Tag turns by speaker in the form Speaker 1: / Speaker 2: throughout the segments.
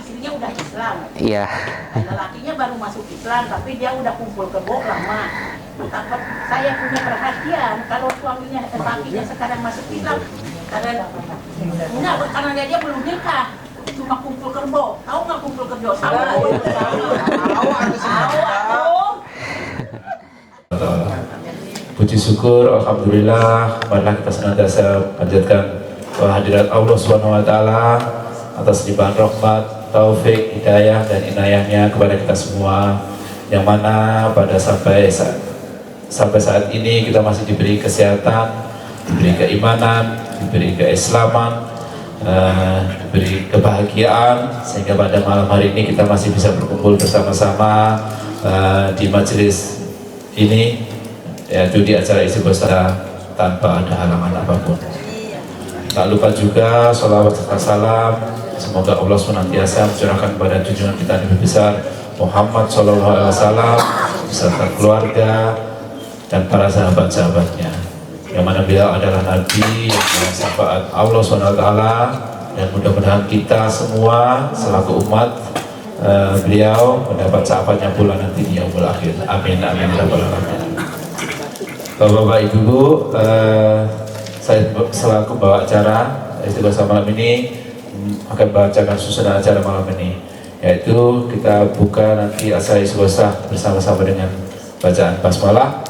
Speaker 1: istrinya udah Islam.
Speaker 2: Iya.
Speaker 1: Lelakinya baru masuk Islam, tapi dia udah kumpul kebo lama. Takut saya punya perhatian kalau suaminya, lakinya sekarang masuk Islam, karena dia belum nikah, cuma kumpul kerbo. Tahu nggak kumpul kerbo?
Speaker 3: Puji syukur, alhamdulillah, marilah kita senantiasa panjatkan kehadirat Allah Subhanahu wa taala atas limpahan rahmat, taufik, hidayah dan inayahnya kepada kita semua, yang mana pada sampai saat ini kita masih diberi kesehatan, diberi keimanan, diberi keislaman, diberi kebahagiaan, sehingga pada malam hari ini kita masih bisa berkumpul bersama-sama di majelis ini, yaitu di acara istighosah tanpa ada halangan apapun. Tak lupa juga sholawat serta salam, semoga Allah senantiasa mencurahkan kepada junjungan kita Nabi besar Muhammad SAW beserta keluarga dan para sahabat-sahabatnya, yang mana beliau adalah Nabi yang dengan syafaat Allah SWT, dan mudah-mudahan kita semua selaku umat beliau mendapat syafaatnya pula nanti di yaumul akhir. Amin amin ya rabbal alamin. Bapak-bapak ibu, saya selaku bawa acara istighosah malam ini akan bacakan susunan acara malam ini, yaitu kita buka nanti acara istighosah bersama-sama dengan bacaan basmalah.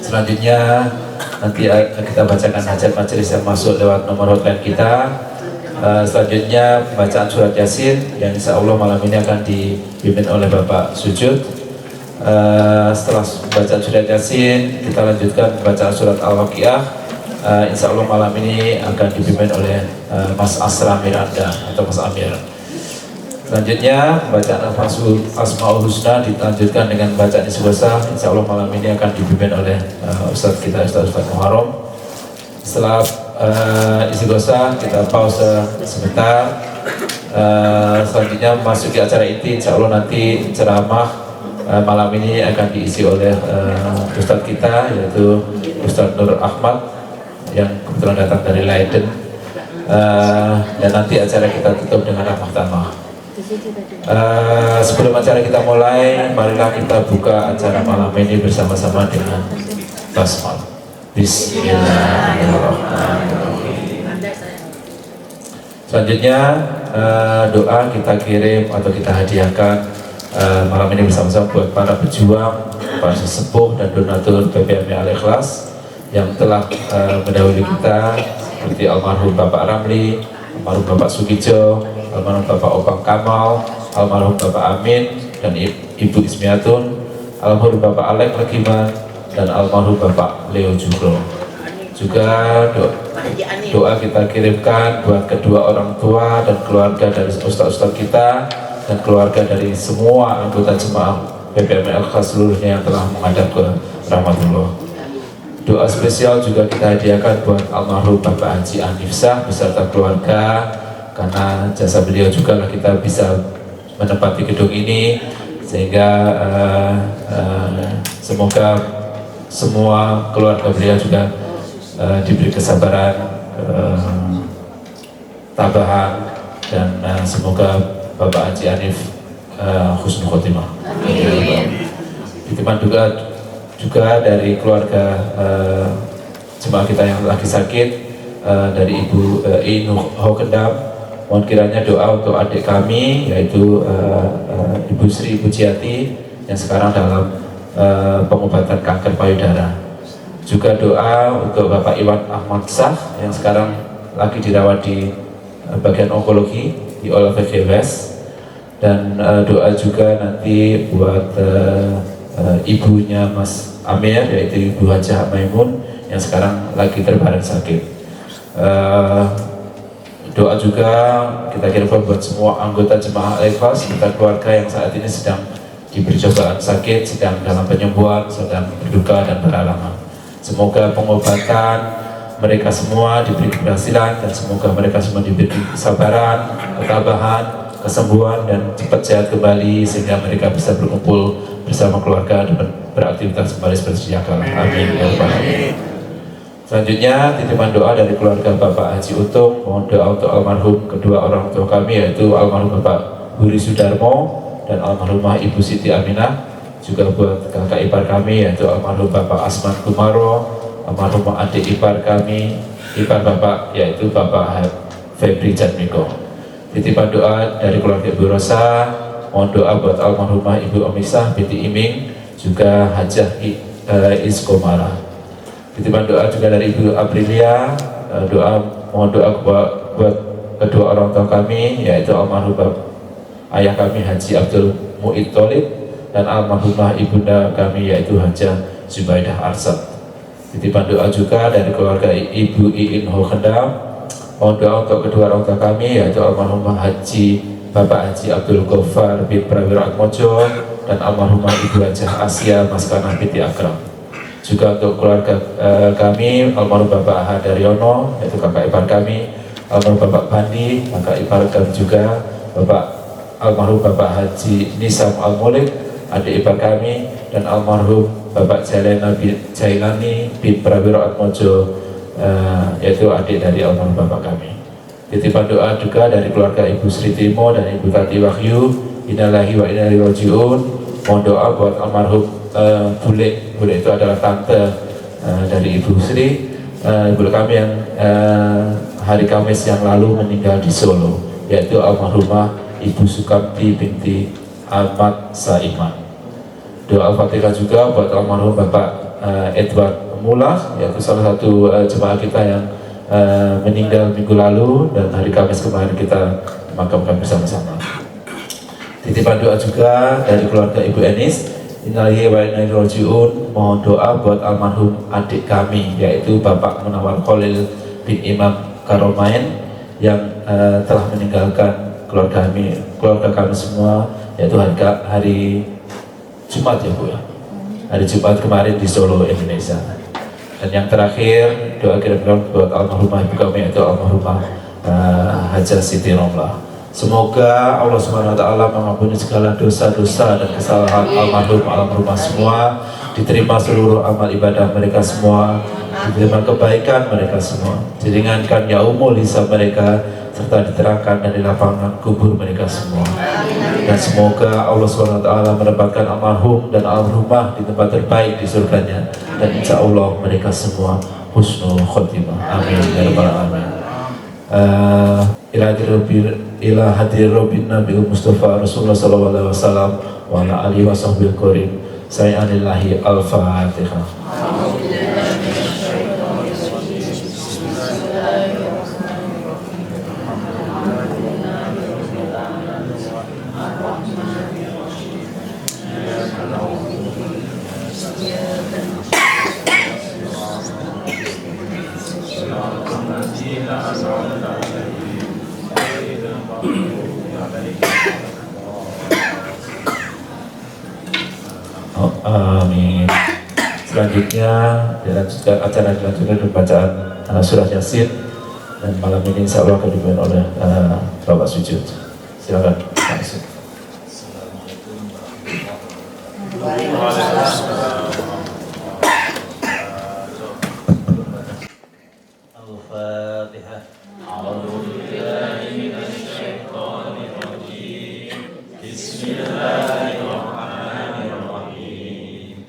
Speaker 3: Selanjutnya nanti kita bacakan hajat majelis yang masuk lewat nomor hotline kita. Selanjutnya bacaan surat Yasin yang insya Allah malam ini akan dipimpin oleh Bapak Sujud. Setelah bacaan surat Yasin, kita lanjutkan bacaan surat Al-Waqiah. Insya Allah malam ini akan dipimpin oleh Mas Asra Miranda atau Mas Amir. Selanjutnya bacaan Asmaul Husna dilanjutkan dengan bacaan istighosah. Insya Allah malam ini akan dipimpin oleh Ustadz kita, Ustadz Muharram. Setelah istighosah kita pause sebentar. Selanjutnya masuk di acara inti. Insya Allah nanti ceramah malam ini akan diisi oleh Ustadz kita, yaitu Ustadz Nur Ahmad yang kebetulan datang dari Leiden. Dan nanti acara kita tutup dengan ramah tamah. Sebelum acara kita mulai, marilah kita buka acara malam ini bersama-sama dengan basmalah. Bismillahirrahmanirrahim. Selanjutnya doa kita kirim atau kita hadiahkan malam ini bersama-sama buat para pejuang, para sesepuh dan donatur PPMI Al-Ikhlas yang telah mendahului kita, seperti almarhum Bapak Ramli, almarhum Bapak Sugijo, almarhum Bapak Opang Kamal, almarhum Bapak Amin dan Ibu Ismiatun, almarhum Bapak Alek Legiman, dan almarhum Bapak Leo Jugro. Juga doa kita kirimkan buat kedua orang tua dan keluarga dari ustaz-ustaz kita dan keluarga dari semua anggota jemaah PPMI Al-Ikhlas seluruhnya yang telah menghadap ke rahmatullah. Doa spesial juga kita hadiahkan buat almarhum Bapak Haji Anifsah beserta keluarga, karena jasa beliau juga lah kita bisa menempati gedung ini, sehingga semoga semua keluarga beliau juga diberi kesabaran, tabahan, dan semoga Bapak Haji Anif husnul khotimah. Diteman juga dari keluarga jemaah kita yang lagi sakit, dari Ibu Inu Hokendam. Mohon kiranya doa untuk adik kami, yaitu Ibu Sri Ibu Ciati yang sekarang dalam pengobatan kanker payudara. Juga doa untuk Bapak Iwan Ahmad Sah yang sekarang lagi dirawat di bagian onkologi di OLVV West. Dan doa juga nanti buat ibunya Mas Amir, yaitu Ibu Hajah Maimun yang sekarang lagi terbaring sakit. Doa juga kita kirimkan buat semua anggota jemaah Al-Ikhlas serta keluarga yang saat ini sedang diberi cobaan sakit, sedang dalam penyembuhan, sedang berduka dan berhalangan. Semoga pengobatan mereka semua diberi keberhasilan, dan semoga mereka semua diberi kesabaran, ketabahan, kesembuhan, dan cepat sehat kembali, sehingga mereka bisa berkumpul bersama keluarga dan beraktivitas kembali seperti sedia kala. Amin ya rabbal alamin. Selanjutnya titipan doa dari keluarga Bapak Haji Untung. Mohon doa untuk almarhum kedua orang tua kami, yaitu almarhum Bapak Buri Sudarmo dan almarhumah Ibu Siti Aminah, juga buat kakak ipar kami yaitu almarhum Bapak Asman Kumaro, almarhumah adik ipar kami, ipar Bapak yaitu Bapak Febri Jatmiko. Titipan doa dari keluarga Ibu Rosa, mohon doa buat almarhumah Ibu Omisah binti Iming, juga Hajah Iskomara. Titipan doa juga dari Ibu Aprilia, mohon doa buat kedua orang tua kami yaitu almarhum ayah kami Haji Abdul Mu'id Tholib dan almarhumah ibunda kami yaitu Hajah Zubaidah Arsad. Titipan doa juga dari keluarga Ibu Iin Hokendam, mohon doa untuk kedua orang tua kami yaitu almarhumah Bapak Haji Abdul Ghaffar bin Prawiro Atmojo dan almarhumah Ibu Hajah Asia Maskanah binti Akram. Juga untuk keluarga kami, almarhum Bapak Hadaryono, yaitu kakak ipar kami, almarhum Bapak Bandi, kakak ipar kami juga, almarhum Bapak Haji Nisam Al-Mulik, adik ipar kami, dan almarhum Bapak Jailani bin Prawiro Atmojo, yaitu adik dari almarhum Bapak kami. Titipan doa juga dari keluarga Ibu Sri Timo dan Ibu Tati Wahyu, innalillahi wa inna ilaihi raji'un. Mohon doa buat almarhum Bule itu adalah tante dari Ibu Sri, Ibu kami yang hari Kamis yang lalu meninggal di Solo, yaitu almarhumah Ibu Sukamti binti Ahmad Saiman. Doa Al-Fatihah juga buat almarhum Bapak Edward Mullah, yaitu salah satu jemaah kita yang meninggal minggu lalu dan hari Kamis kemarin kita makamkan bersama-sama. Titipan doa juga dari keluarga Ibu Enis, innalillahi wa inna ilaihi raji'un. Mohon doa buat almarhum adik kami yaitu Bapak Munawar Khalil bin Imam Karomain yang telah meninggalkan keluarga kami semua, yaitu hari Jumat ya Bu ya, hari Jumat kemarin di Solo, Indonesia. Dan yang terakhir doa kirim buat almarhumah ibu kami yaitu almarhumah Hajah Siti Romlah. Semoga Allah SWT mengampuni segala dosa-dosa dan kesalahan almarhumah semua, diterima seluruh amal ibadah mereka semua, diterima kebaikan mereka semua, diringankan yaumul hisab mereka, serta diterangkan dari lapangan kubur mereka semua. Dan semoga Allah SWT menempatkan almarhum dan almarhumah di tempat terbaik di surganya, dan insya Allah mereka semua husnul khotimah. Amin ya rabbal alamin. Ila hadir Robin Nabi Mustafa Rasulullah sallallahu alaihi wasallam wa ala alihi washabbil karim. Sayyanillahi al-Fatihah. Amin. Selanjutnya dilanjutkan acara dengan bacaan surah Yasin, dan malam ini insya Allah akan dipimpin oleh Bapak Sujud. Silakan Pak Sujud.
Speaker 2: Al-Fatihah. A'udzubillahi minasyaitonir rajim. Bismillahirrahmanirrahim.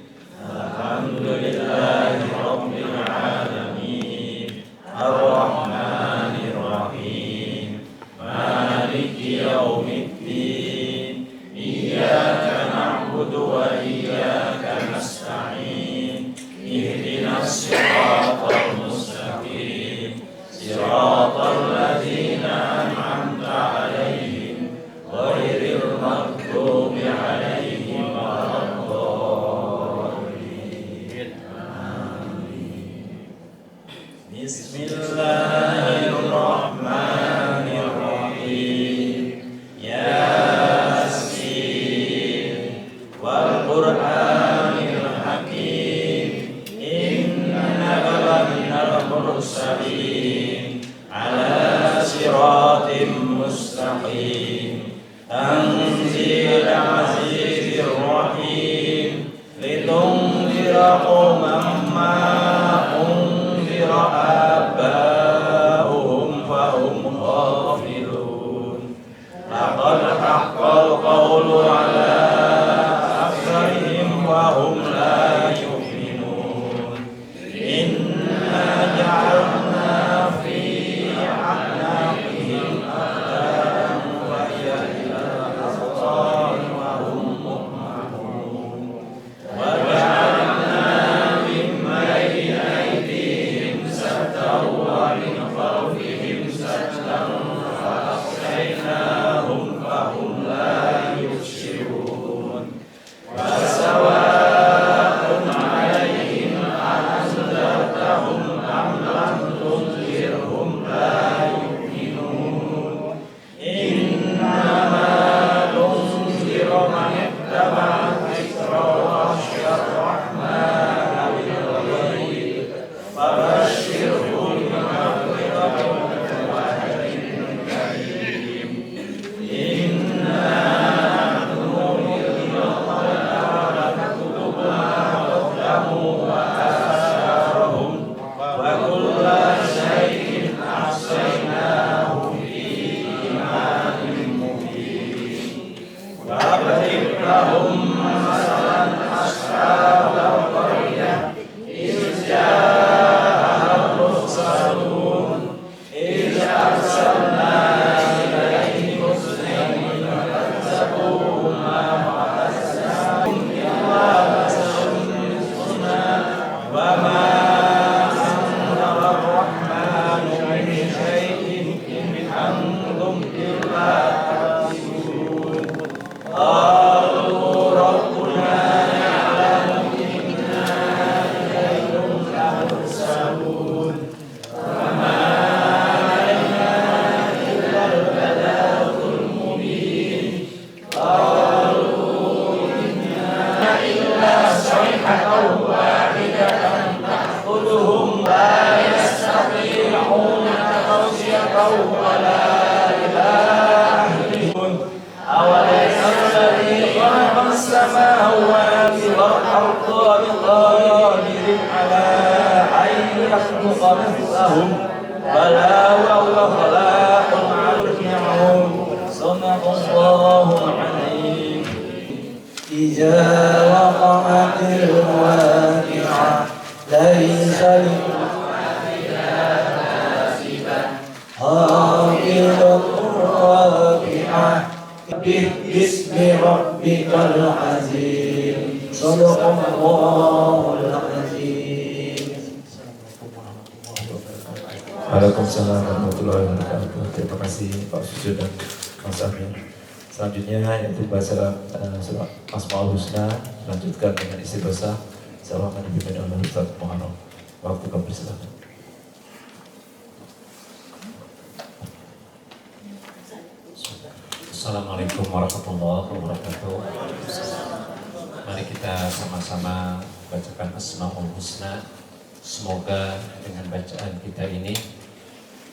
Speaker 2: Alhamdulillahi rabbil alamin. Ar-Rahmanir Rahim. Maliki yaumiddin. Iyyaka na'budu wa iyyaka nasta'in. Ihdinas siratal mustaqim. Siratal ladzina an'amta 'alaihim ghairil maghdubi 'alaihim waladdallin. Amin. Bismillahirrahmanirrahim. Yasin wal Qur'anil Hakim. Innaka laminal mursalin ala siratim mustaqim. Tanzil azizir rahim. Litunzira qauman ma unzira aba'uhum fahum ghafilun. لقد حق القول على أكثرهم وهم لا يؤمنون إنا جعلنا في أعناقهم أغلالا وهي إلى الأذقان وهم مقمحون وجعلنا من بين أيديهم سدا ومن خلفهم سدا فأغشيناهم فهم لا يبصرون وسواء عليهم أأنذرتهم أم لم تنذرهم لا يؤمنون إنما تنذر من اتبع الذكر وخشي الرحمن بالغيب فبشره بمغفرة وأجر كريم إنا نحن نحيي الموتى ونكتب ما قدموا وآثارهم وكل شيء أحصيناه في إمام مبين واضرب لهم مثلا أصحاب القرية إذ جاءها المرسلون إذ أرسلنا إليهم اثنين فكذبوهما فأخذناهم إلا بشر مثلنا وما أنزل الرحمن من شيء إن أنتم إلا تكذبون قالوا ربنا يعلم إنا إليكم لمرسلون وما علينا إلا البلاغ المبين قالوا إنا إلا صيحة واحدة تأخذهم لا يستطيعون توصية ولا إلى أهلهم أوليس الذي خلق السماوات والأرض بقادر على أن يخلق مثلهم بلى وهو خلاق عليم صدق الله العظيم
Speaker 4: إذا وقعت الواقعة ليس خافضة رافعة باسم ربك العظيم صدق الله العظيم.
Speaker 3: Waalaikumsalam warahmatullahi wabarakatuh. Terima kasih Pak Sujo dan Mas Amin. Selanjutnya yaitu baca surat Asmaul Husna, lanjutkan dengan istighosah. Insyaallah akan dipimpin oleh Ustaz Muhammad. Waktu kami silakan.
Speaker 5: Assalamualaikum warahmatullahi wabarakatuh. Mari kita sama-sama bacakan Asmaul Husna. Semoga dengan bacaan kita ini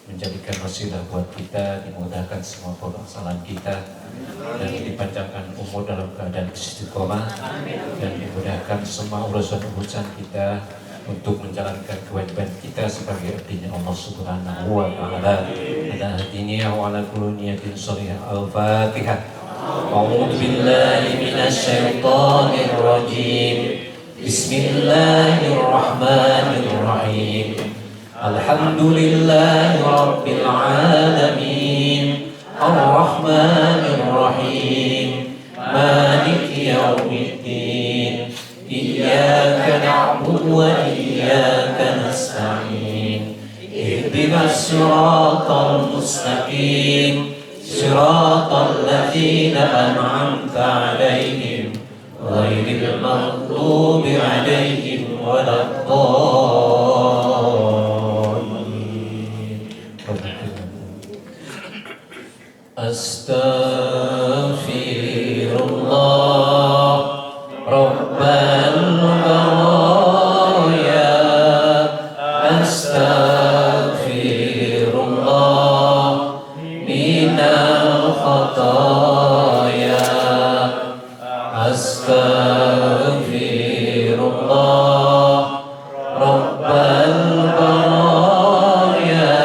Speaker 5: menjadikan wasilah buat kita, dimudahkan semua permasalahan kita, dan dipanjangkan umur dalam keadaan istiqomah, dan dimudahkan semua urusan-urusan kita untuk menjalankan kewajiban kita sebagai abdinya Allah Subhanahu wa Ta'ala. Ala hadiniya wa ala kulli niyatin shalihah. Al-Fatihah. A'udzu billahi minasy syaithanir rajim. Bismillahirrahmanirrahim. Alhamdulillahi rabbil alamin. Ar-Rahmanir Rahim. Maliki yaumiddin. Iyyaka na'budu wa iyyaka nasta'in. Ihdinas siratal mustaqim. Siratal ladzina an'amta 'alaihim ghairil maghdubi 'alaihim waladdallin. Astaghfirullah Rabbal baraya. Astaghfirullah minal khataya. Astaghfirullah Rabbal baraya.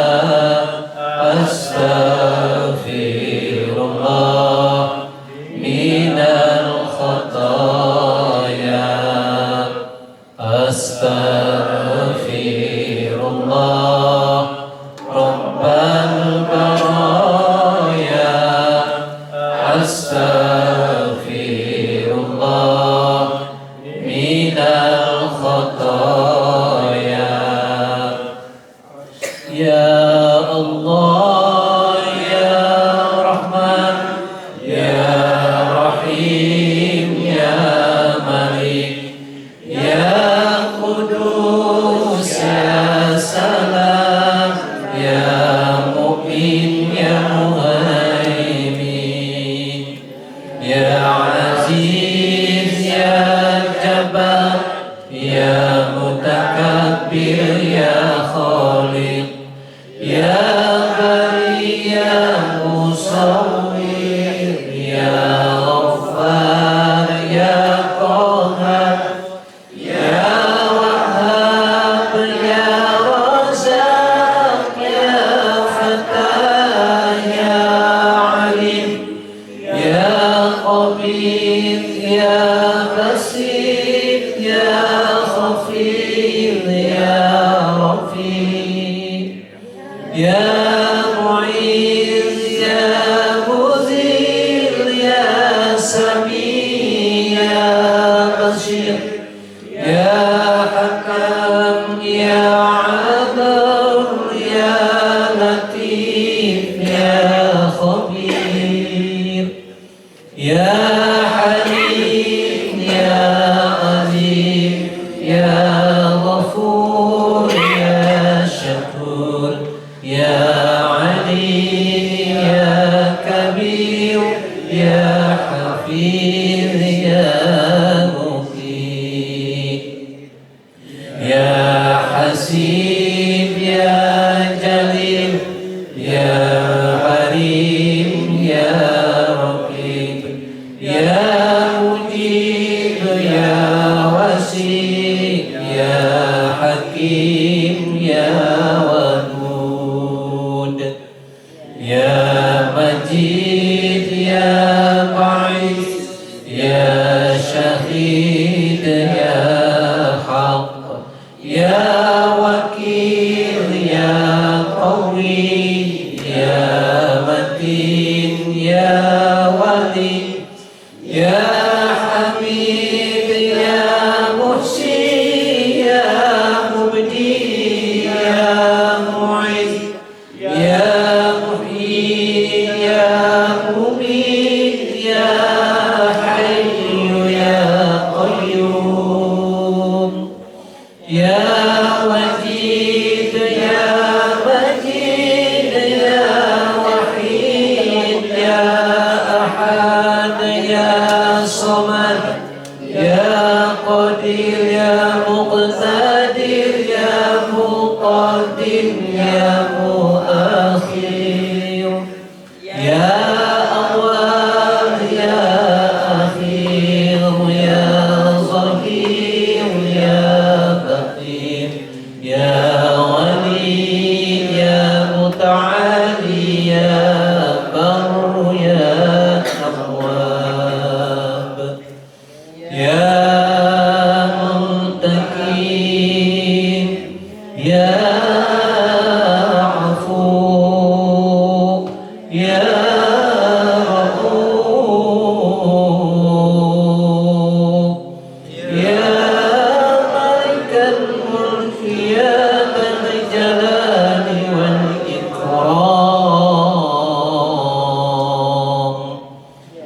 Speaker 5: Astaghfirullah
Speaker 4: Qawir Ya Ghaffar Ya Qahar Ya Wahhab Ya Razak Ya Fatah Ya Alim Ya Khabir Ya Basir Ya Khafir Ya Rafi Ya Mu'izz Ya Muzil Ya Sami Ya Bashir Ya Hakam Ya Adl Ya Latif Ya Khabir Ya Halim Ya Alim Ya Ghafur Ya Shakur Ya Ali Ya Kabir Ya Hafiz Ya Muqim Ya Hasib Ya Jalil Ya Harim Ya Raqib Ya Mujib Ya Wasi Ya Hakim Ya Wadud Ya Majid Ya Ba'is Ya Syahid Ya Haq Ya Wakil Ya Qawi Ya Matin Ya Wali Ya Hamid Ya Muhsi Ya Mubdi Ya Mu'izz Ya Muhyi Ya Mumit Ya Hayyu Ya Qayyum Ya Wajid Ya Majid Ya Wahid Ya Ahad Ya Samad Ya Qadir Ya Muqtadir Ya Muqaddim Ya Muakhir Ya Awwal Ya Akhir Ya Zahir Ya Batin Ya Wali Ya Muta'ali Ya Barr Ya Tawwab Ya Muntaqim Ya Afu Ya Rauf Ya Malikal Mulk Ya Dzal Jalali wal Ikram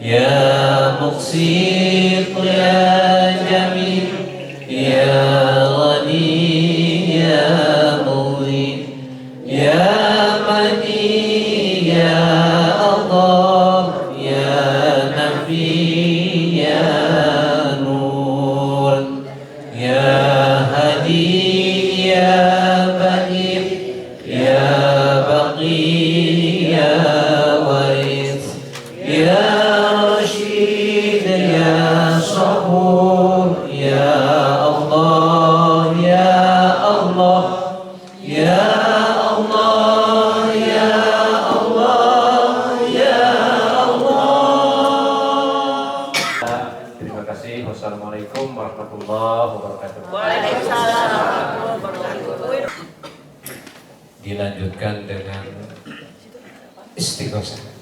Speaker 4: Ya Muqsit Ya Jamil Ya Ghani Ya Mughni Ya Mani Ya Allah Ya Nafi Ya Nur Ya Hadi Ya Bahir Ya Baqi Ya Waris Ya Rashid Ya Sabur Ya Allah Ya Allah Ya Allah Ya Allah Ya Allah.
Speaker 5: Terima kasih. Wassalamualaikum warahmatullahi wabarakatuh. Dilanjutkan dengan istighosah.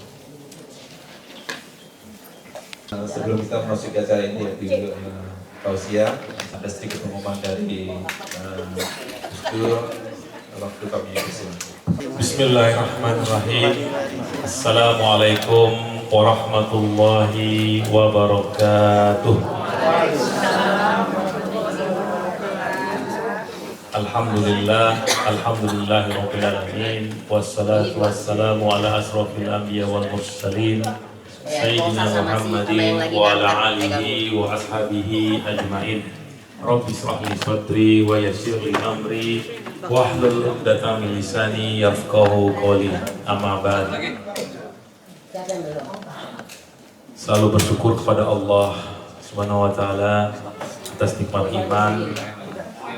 Speaker 3: Sebelum kita masuk ke acara ini yaitu tausiah, ada sedikit pengumuman dari Gus waktu kami bersilaturahmi.
Speaker 6: Bismillahirrahmanirrahim. Assalamualaikum warahmatullahi wabarakatuh. Alhamdulillahirabbil alamin wassalatu wassalamu ala asrofil anbiya wal mursalin sayyidina Muhammadin wa ala alihi wa ashabihi ajmain. Rabbi shrah li sadri wa yassir li amri wahlul 'uqdatam min lisani yafqahu qawli. Amma ba'd. selalu bersyukur kepada Allah Subhanahu wa taala atas nikmat iman,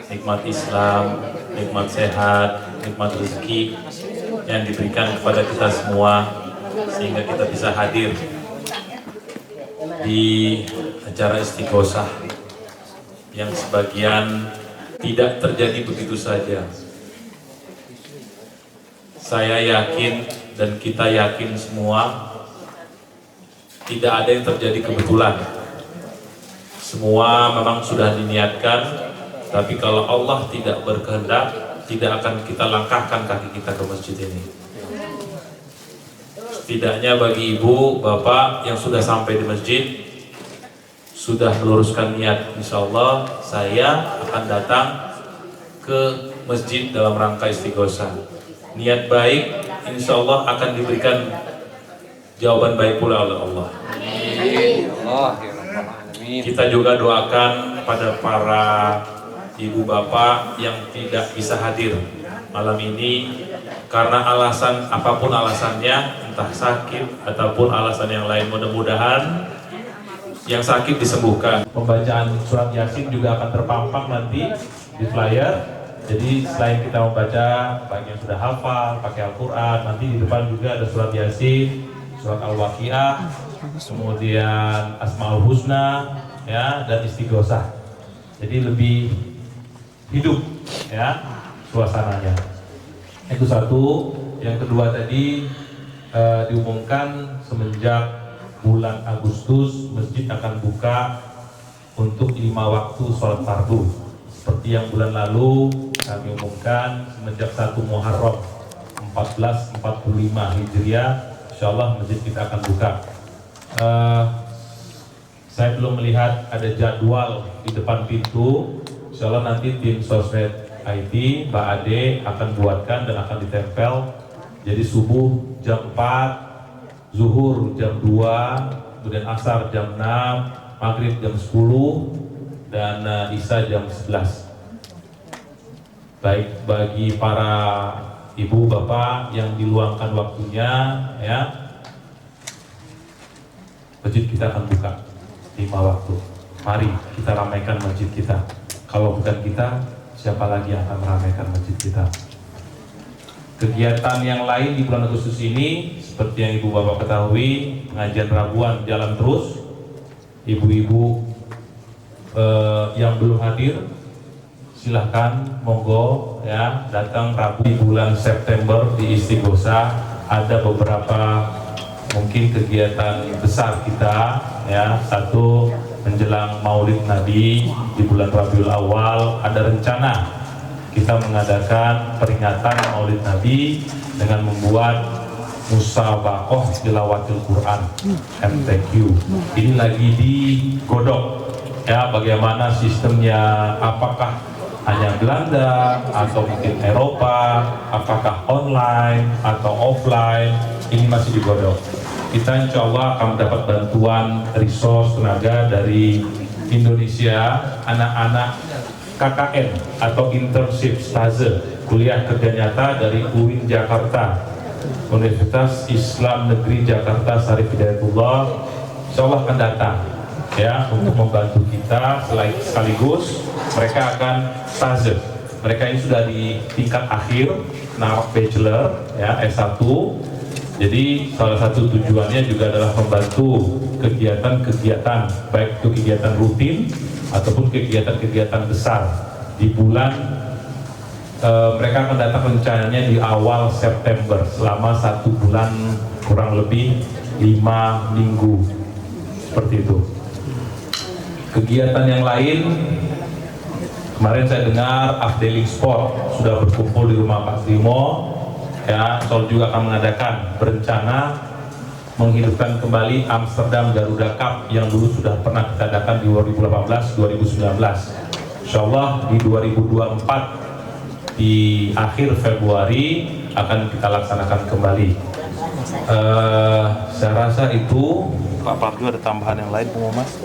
Speaker 6: nikmat Islam, nikmat sehat, nikmat rezeki yang diberikan kepada kita semua sehingga kita bisa hadir di acara istighosah yang sebagian tidak terjadi begitu saja. Saya yakin dan kita yakin semua tidak ada yang terjadi kebetulan. Semua memang sudah diniatkan, tapi kalau Allah tidak berkehendak, tidak akan kita langkahkan kaki kita ke masjid ini. Setidaknya bagi ibu, bapak yang sudah sampai di masjid, sudah meluruskan niat, insya Allah saya akan datang ke masjid dalam rangka istighosah. Niat baik, insya Allah akan diberikan jawaban baik pula oleh Allah. Kita juga doakan pada para ibu bapak yang tidak bisa hadir malam ini karena alasan apapun alasannya, entah sakit ataupun alasan yang lain. Mudah-mudahan yang sakit disembuhkan. Pembacaan surat Yasin juga akan terpampang nanti di flyer. Jadi selain kita membaca bagi yang sudah hafal pakai Al-Quran, nanti di depan juga ada surat Yasin, surat Al-Waqiah, kemudian Asmaul Husna, ya, dan istighosah. Jadi lebih hidup, ya, suasananya. Itu satu. Yang kedua tadi diumumkan semenjak bulan Agustus masjid akan buka untuk 5 waktu sholat fardu. Seperti yang bulan lalu kami umumkan semenjak 1 Muharram 1445 Hijriah, insyaallah masjid kita akan buka. Saya belum melihat ada jadwal di depan pintu. Insyaallah nanti tim sosmed IT Mbak Ade akan buatkan dan akan ditempel. Jadi subuh jam 4, zuhur jam 2, kemudian asar jam 6, maghrib jam 10, dan isya jam 11. Baik bagi para ibu bapak yang diluangkan waktunya, ya, masjid kita akan buka 5 waktu. Mari kita ramaikan masjid kita. Kalau bukan kita, siapa lagi yang akan meramaikan masjid kita? Kegiatan yang lain di bulan Agustus ini, seperti yang ibu bapak ketahui, pengajian Rabuan jalan terus. Ibu-ibu yang belum hadir, silahkan monggo, ya, datang Rabu di bulan September di Istighosah. Ada beberapa mungkin kegiatan besar kita, ya. Satu, menjelang Maulid Nabi di bulan Rabiul Awal ada rencana kita mengadakan peringatan Maulid Nabi dengan membuat musabaqah tilawatil Quran, MTQ. Ini lagi digodok, ya, bagaimana sistemnya, apakah hanya Belanda atau mungkin Eropa, apakah online atau offline, ini masih digodok. Kita insya Allah akan mendapat bantuan resource tenaga dari Indonesia, anak-anak KKN atau internship stase, kuliah kerja nyata dari UIN Jakarta, Universitas Islam Negeri Jakarta Syarif Hidayatullah, insya Allah akan datang, ya, untuk membantu kita. Sekaligus mereka akan stase. Mereka ini sudah di tingkat akhir, narak bachelor, ya, S1. Jadi salah satu tujuannya juga adalah membantu kegiatan-kegiatan, baik itu kegiatan rutin ataupun kegiatan-kegiatan besar di bulan. Mereka akan datang rencananya di awal September selama 1 bulan, kurang lebih 5 minggu, seperti itu. Kegiatan yang lain, kemarin saya dengar Afdeling Sport sudah berkumpul di rumah Pak Timo. Ya, Sol juga akan mengadakan, berencana menghidupkan kembali Amsterdam Garuda Cup yang dulu sudah pernah kita adakan di 2018-2019. Insya Allah di 2024 di akhir Februari akan kita laksanakan kembali. Saya rasa itu. Pak Parjo ada tambahan yang lain, Bu Mas?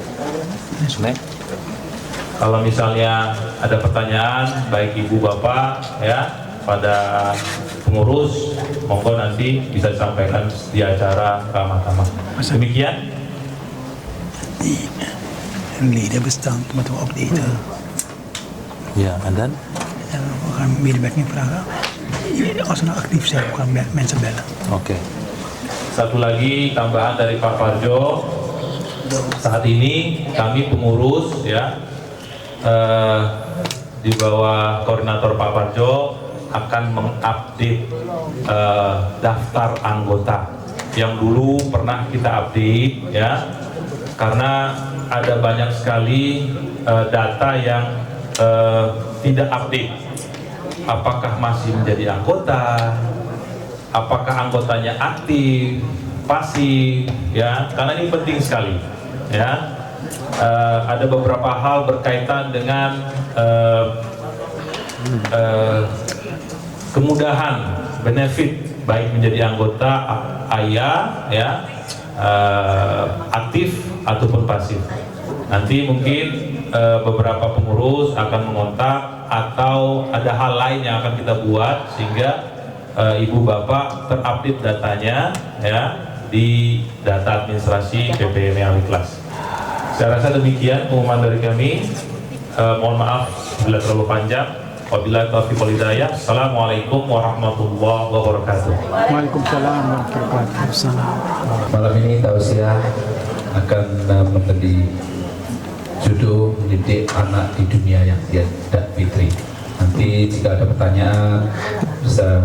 Speaker 6: Kalau misalnya ada pertanyaan, baik ibu bapak, ya, pada pengurus monggo nanti bisa disampaikan di acara Mahkamah. Demikian.
Speaker 7: Leader bestand om att vara updater.
Speaker 8: Ya, dan
Speaker 7: Kan medverkning för alla. Alltså aktiv saya bukan mensen bellen.
Speaker 8: oke.
Speaker 6: Satu lagi tambahan dari Pak Parjo, saat ini kami pengurus ya di bawah koordinator Pak Parjo akan mengupdate daftar anggota yang dulu pernah kita update ya, karena ada banyak sekali data yang tidak update. Apakah masih menjadi anggota, apakah anggotanya aktif, pasif, ya, karena ini penting sekali, ya. Ada beberapa hal berkaitan dengan kemudahan, benefit, baik menjadi anggota ayah, ya, aktif ataupun pasif. Nanti mungkin beberapa pengurus akan mengontak atau ada hal lain yang akan kita buat sehingga ibu bapak terupdate datanya ya di data administrasi PPME Aliklas. Saya rasa demikian pengumuman dari kami. Mohon maaf bila terlalu panjang. Wabillahi taufiq wal hidayah. Assalamualaikum warahmatullahi wabarakatuh.
Speaker 7: Waalaikumsalam warahmatullahi wabarakatuh.
Speaker 3: Malam ini tausiah akan memberi judul mendidik anak di dunia yang tidak fitri. Nanti jika ada pertanyaan bisa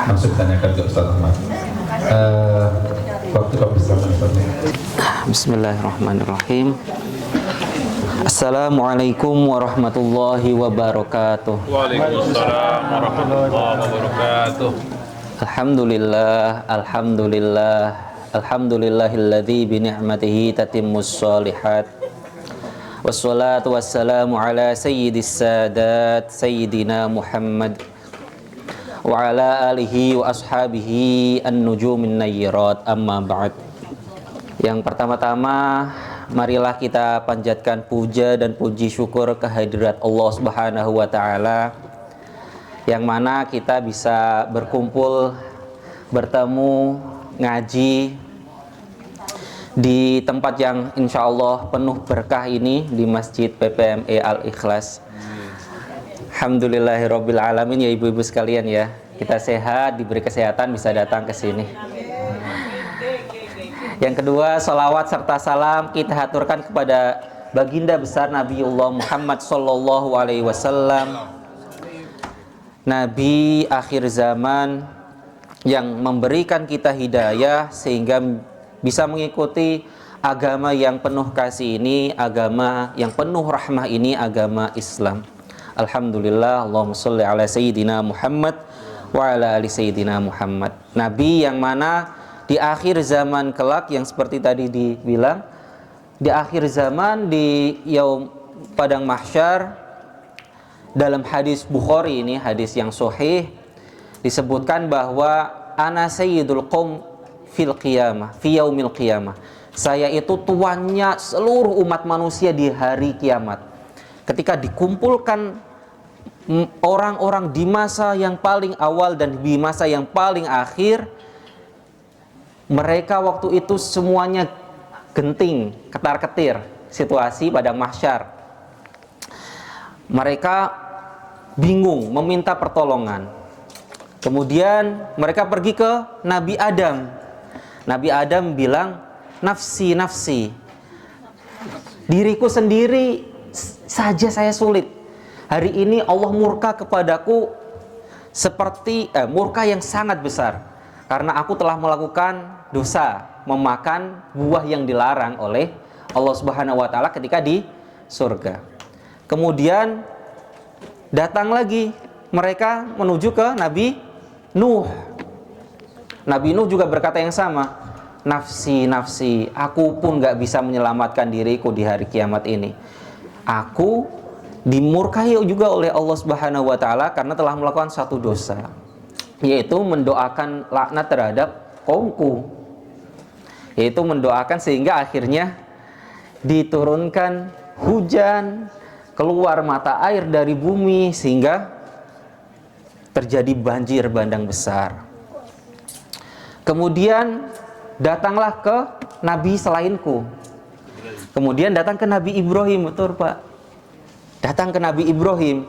Speaker 3: langsung tanyakan ke Ustaz Ahmad. Waktu kami Ustaz.
Speaker 9: Bismillahirrahmanirrahim. Assalamualaikum warahmatullahi wabarakatuh.
Speaker 6: Waalaikumsalam warahmatullahi wabarakatuh.
Speaker 9: Alhamdulillah, alhamdulillah, alhamdulillahilladzi bi ni'matihi tatimmus shalihat. Wassalatu wassalamu ala sayyidis sadat sayyidina Muhammad wa ala alihi wa ashabihi an-nujumin nayyirat, amma ba'd. Yang pertama-tama, marilah kita panjatkan puja dan puji syukur kehadirat Allah Subhanahu wa taala, yang mana kita bisa berkumpul, bertemu, ngaji di tempat yang insya Allah penuh berkah ini, di Masjid PPME Al-Ikhlas. Alhamdulillahirabbil alamin, ya ibu-ibu sekalian ya. Kita sehat, diberi kesehatan, bisa datang ke sini. Yang kedua, salawat serta salam kita haturkan kepada baginda besar Nabiullah Muhammad sallallahu alaihi wasallam, Nabi akhir zaman yang memberikan kita hidayah sehingga bisa mengikuti agama yang penuh kasih ini, agama yang penuh rahmah ini, agama Islam. Alhamdulillah, Allahumma sholli ala sayyidina Muhammad wa ala ali sayyidina Muhammad. Nabi yang mana di akhir zaman kelak, yang seperti tadi dibilang, di akhir zaman, di yaum padang mahsyar, dalam hadis Bukhari ini, hadis yang sahih, disebutkan bahwa ana sayyidul qaum fil qiyamah, fi yaumil qiyamah. Saya itu tuannya seluruh umat manusia di hari kiamat. Ketika dikumpulkan orang-orang di masa yang paling awal dan di masa yang paling akhir, mereka waktu itu semuanya genting, ketar-ketir situasi padang mahsyar. Mereka bingung meminta pertolongan. Kemudian mereka pergi ke Nabi Adam. Nabi Adam bilang, nafsi, nafsi, diriku sendiri saja saya sulit. Hari ini Allah murka kepadaku seperti murka yang sangat besar, karena aku telah melakukan dosa, memakan buah yang dilarang oleh Allah Subhanahu wa taala ketika di surga. Kemudian datang lagi mereka menuju ke Nabi Nuh. Nabi Nuh juga berkata yang sama, nafsi, nafsi, aku pun gak bisa menyelamatkan diriku di hari kiamat ini. Aku dimurkai juga oleh Allah Subhanahu wa taala karena telah melakukan satu dosa, yaitu mendoakan laknat terhadap kaumku, yaitu mendoakan sehingga akhirnya diturunkan hujan, keluar mata air dari bumi, sehingga terjadi banjir bandang besar. Kemudian datanglah ke nabi selainku. Kemudian datang ke Nabi Ibrahim, betul Pak. Datang ke Nabi Ibrahim.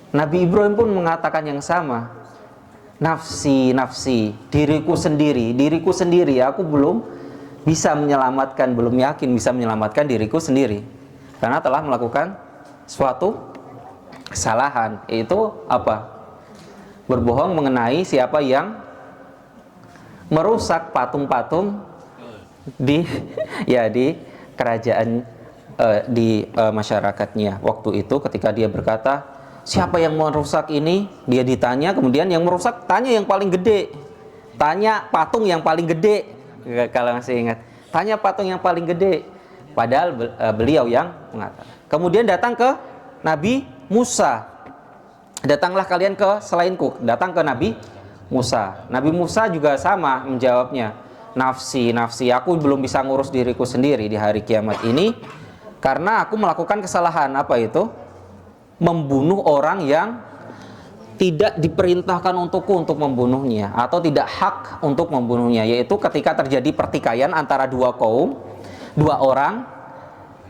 Speaker 9: Nabi Ibrahim pun mengatakan yang sama. Nafsi, nafsi, diriku sendiri, aku belum bisa menyelamatkan, belum yakin bisa menyelamatkan diriku sendiri. Karena telah melakukan suatu kesalahan, yaitu apa? Berbohong mengenai siapa yang merusak patung-patung di kerajaan, di masyarakatnya waktu itu. Ketika dia berkata, siapa yang merusak ini? Dia ditanya, kemudian yang merusak tanya yang paling gede, tanya patung yang paling gede, kalau masih ingat, tanya patung yang paling gede, padahal beliau yang mengatakan. Kemudian datang ke Nabi Musa, datanglah kalian ke selainku. Datang ke Nabi Musa. Nabi Musa juga sama menjawabnya, nafsi, nafsi, aku belum bisa ngurus diriku sendiri di hari kiamat ini karena aku melakukan kesalahan. Apa itu? Membunuh orang yang tidak diperintahkan untukku untuk membunuhnya, atau tidak hak untuk membunuhnya, yaitu ketika terjadi pertikaian antara dua kaum, dua orang,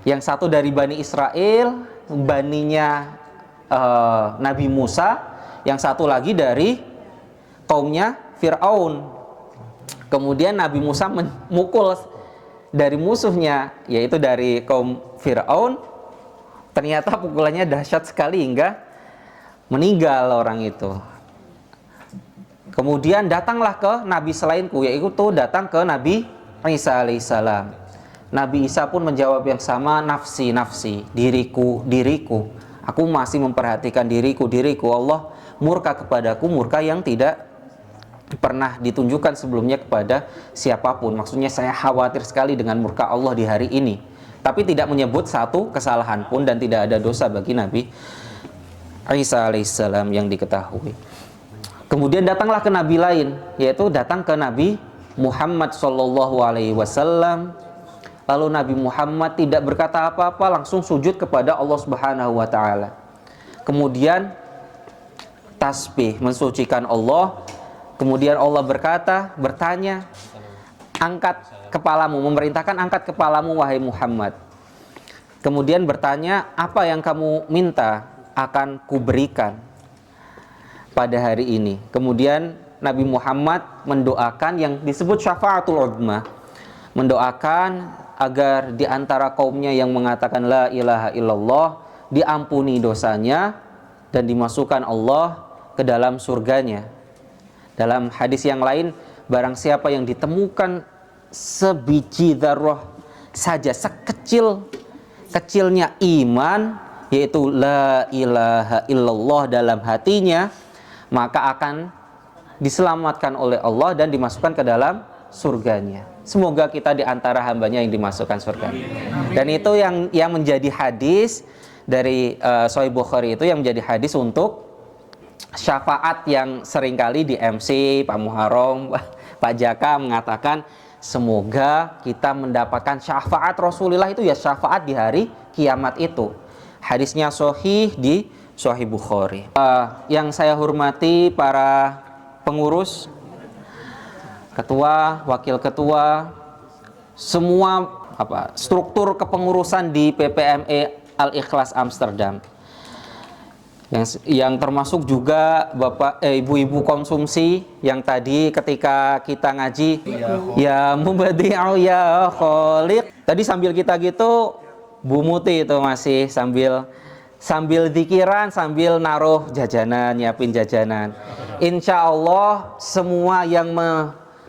Speaker 9: yang satu dari Bani Israel, baninya Nabi Musa, yang satu lagi dari kaumnya Fir'aun. Kemudian Nabi Musa memukul dari musuhnya, yaitu dari kaum Fir'aun. Ternyata pukulannya dahsyat sekali hingga meninggal orang itu. Kemudian datanglah ke nabi selainku, yaitu datang ke Nabi Isa alaihissalam. Nabi Isa pun menjawab yang sama, nafsi, nafsi, diriku, diriku. Aku masih memperhatikan diriku, diriku. Allah murka kepadaku, murka yang tidak pernah ditunjukkan sebelumnya kepada siapapun. Maksudnya saya khawatir sekali dengan murka Allah di hari ini. Tapi tidak menyebut satu kesalahan pun dan tidak ada dosa bagi Nabi Isa alaihissalam yang diketahui. Kemudian datanglah ke nabi lain, yaitu datang ke Nabi Muhammad sallallahu alaihi wasallam. Lalu Nabi Muhammad tidak berkata apa-apa, langsung sujud kepada Allah Subhanahu wa taala. Kemudian tasbih, mensucikan Allah. Kemudian Allah bertanya, angkat kepalamu, memerintahkan angkat kepalamu wahai Muhammad. Kemudian bertanya, apa yang kamu minta akan kuberikan pada hari ini. Kemudian Nabi Muhammad mendoakan yang disebut syafaatul uzma, mendoakan agar di antara kaumnya yang mengatakan la ilaha illallah diampuni dosanya dan dimasukkan Allah ke dalam surganya. Dalam hadis yang lain, barang siapa yang ditemukan sebiji dzarrah saja, sekecilnya iman, yaitu la ilaha illallah dalam hatinya, maka akan diselamatkan oleh Allah dan dimasukkan ke dalam surganya. Semoga kita di antara hambanya yang dimasukkan surga. Dan itu yang menjadi hadis dari Sahih Bukhari, itu yang menjadi hadis untuk syafaat yang seringkali di MC Pak Muharram, Pak Jaka mengatakan semoga kita mendapatkan syafaat Rasulullah itu, ya syafaat di hari kiamat itu. Hadisnya sahih di Sahih Bukhari. Yang saya hormati para pengurus, ketua, wakil ketua, semua struktur kepengurusan di PPME Al-Ikhlas Amsterdam. Yang termasuk juga bapak ibu-ibu konsumsi yang tadi ketika kita ngaji ya mubadi'u ya khaliq, tadi sambil kita gitu Bu Muti itu masih sambil zikiran, sambil naruh jajanan, nyiapin jajanan. Insya Allah semua yang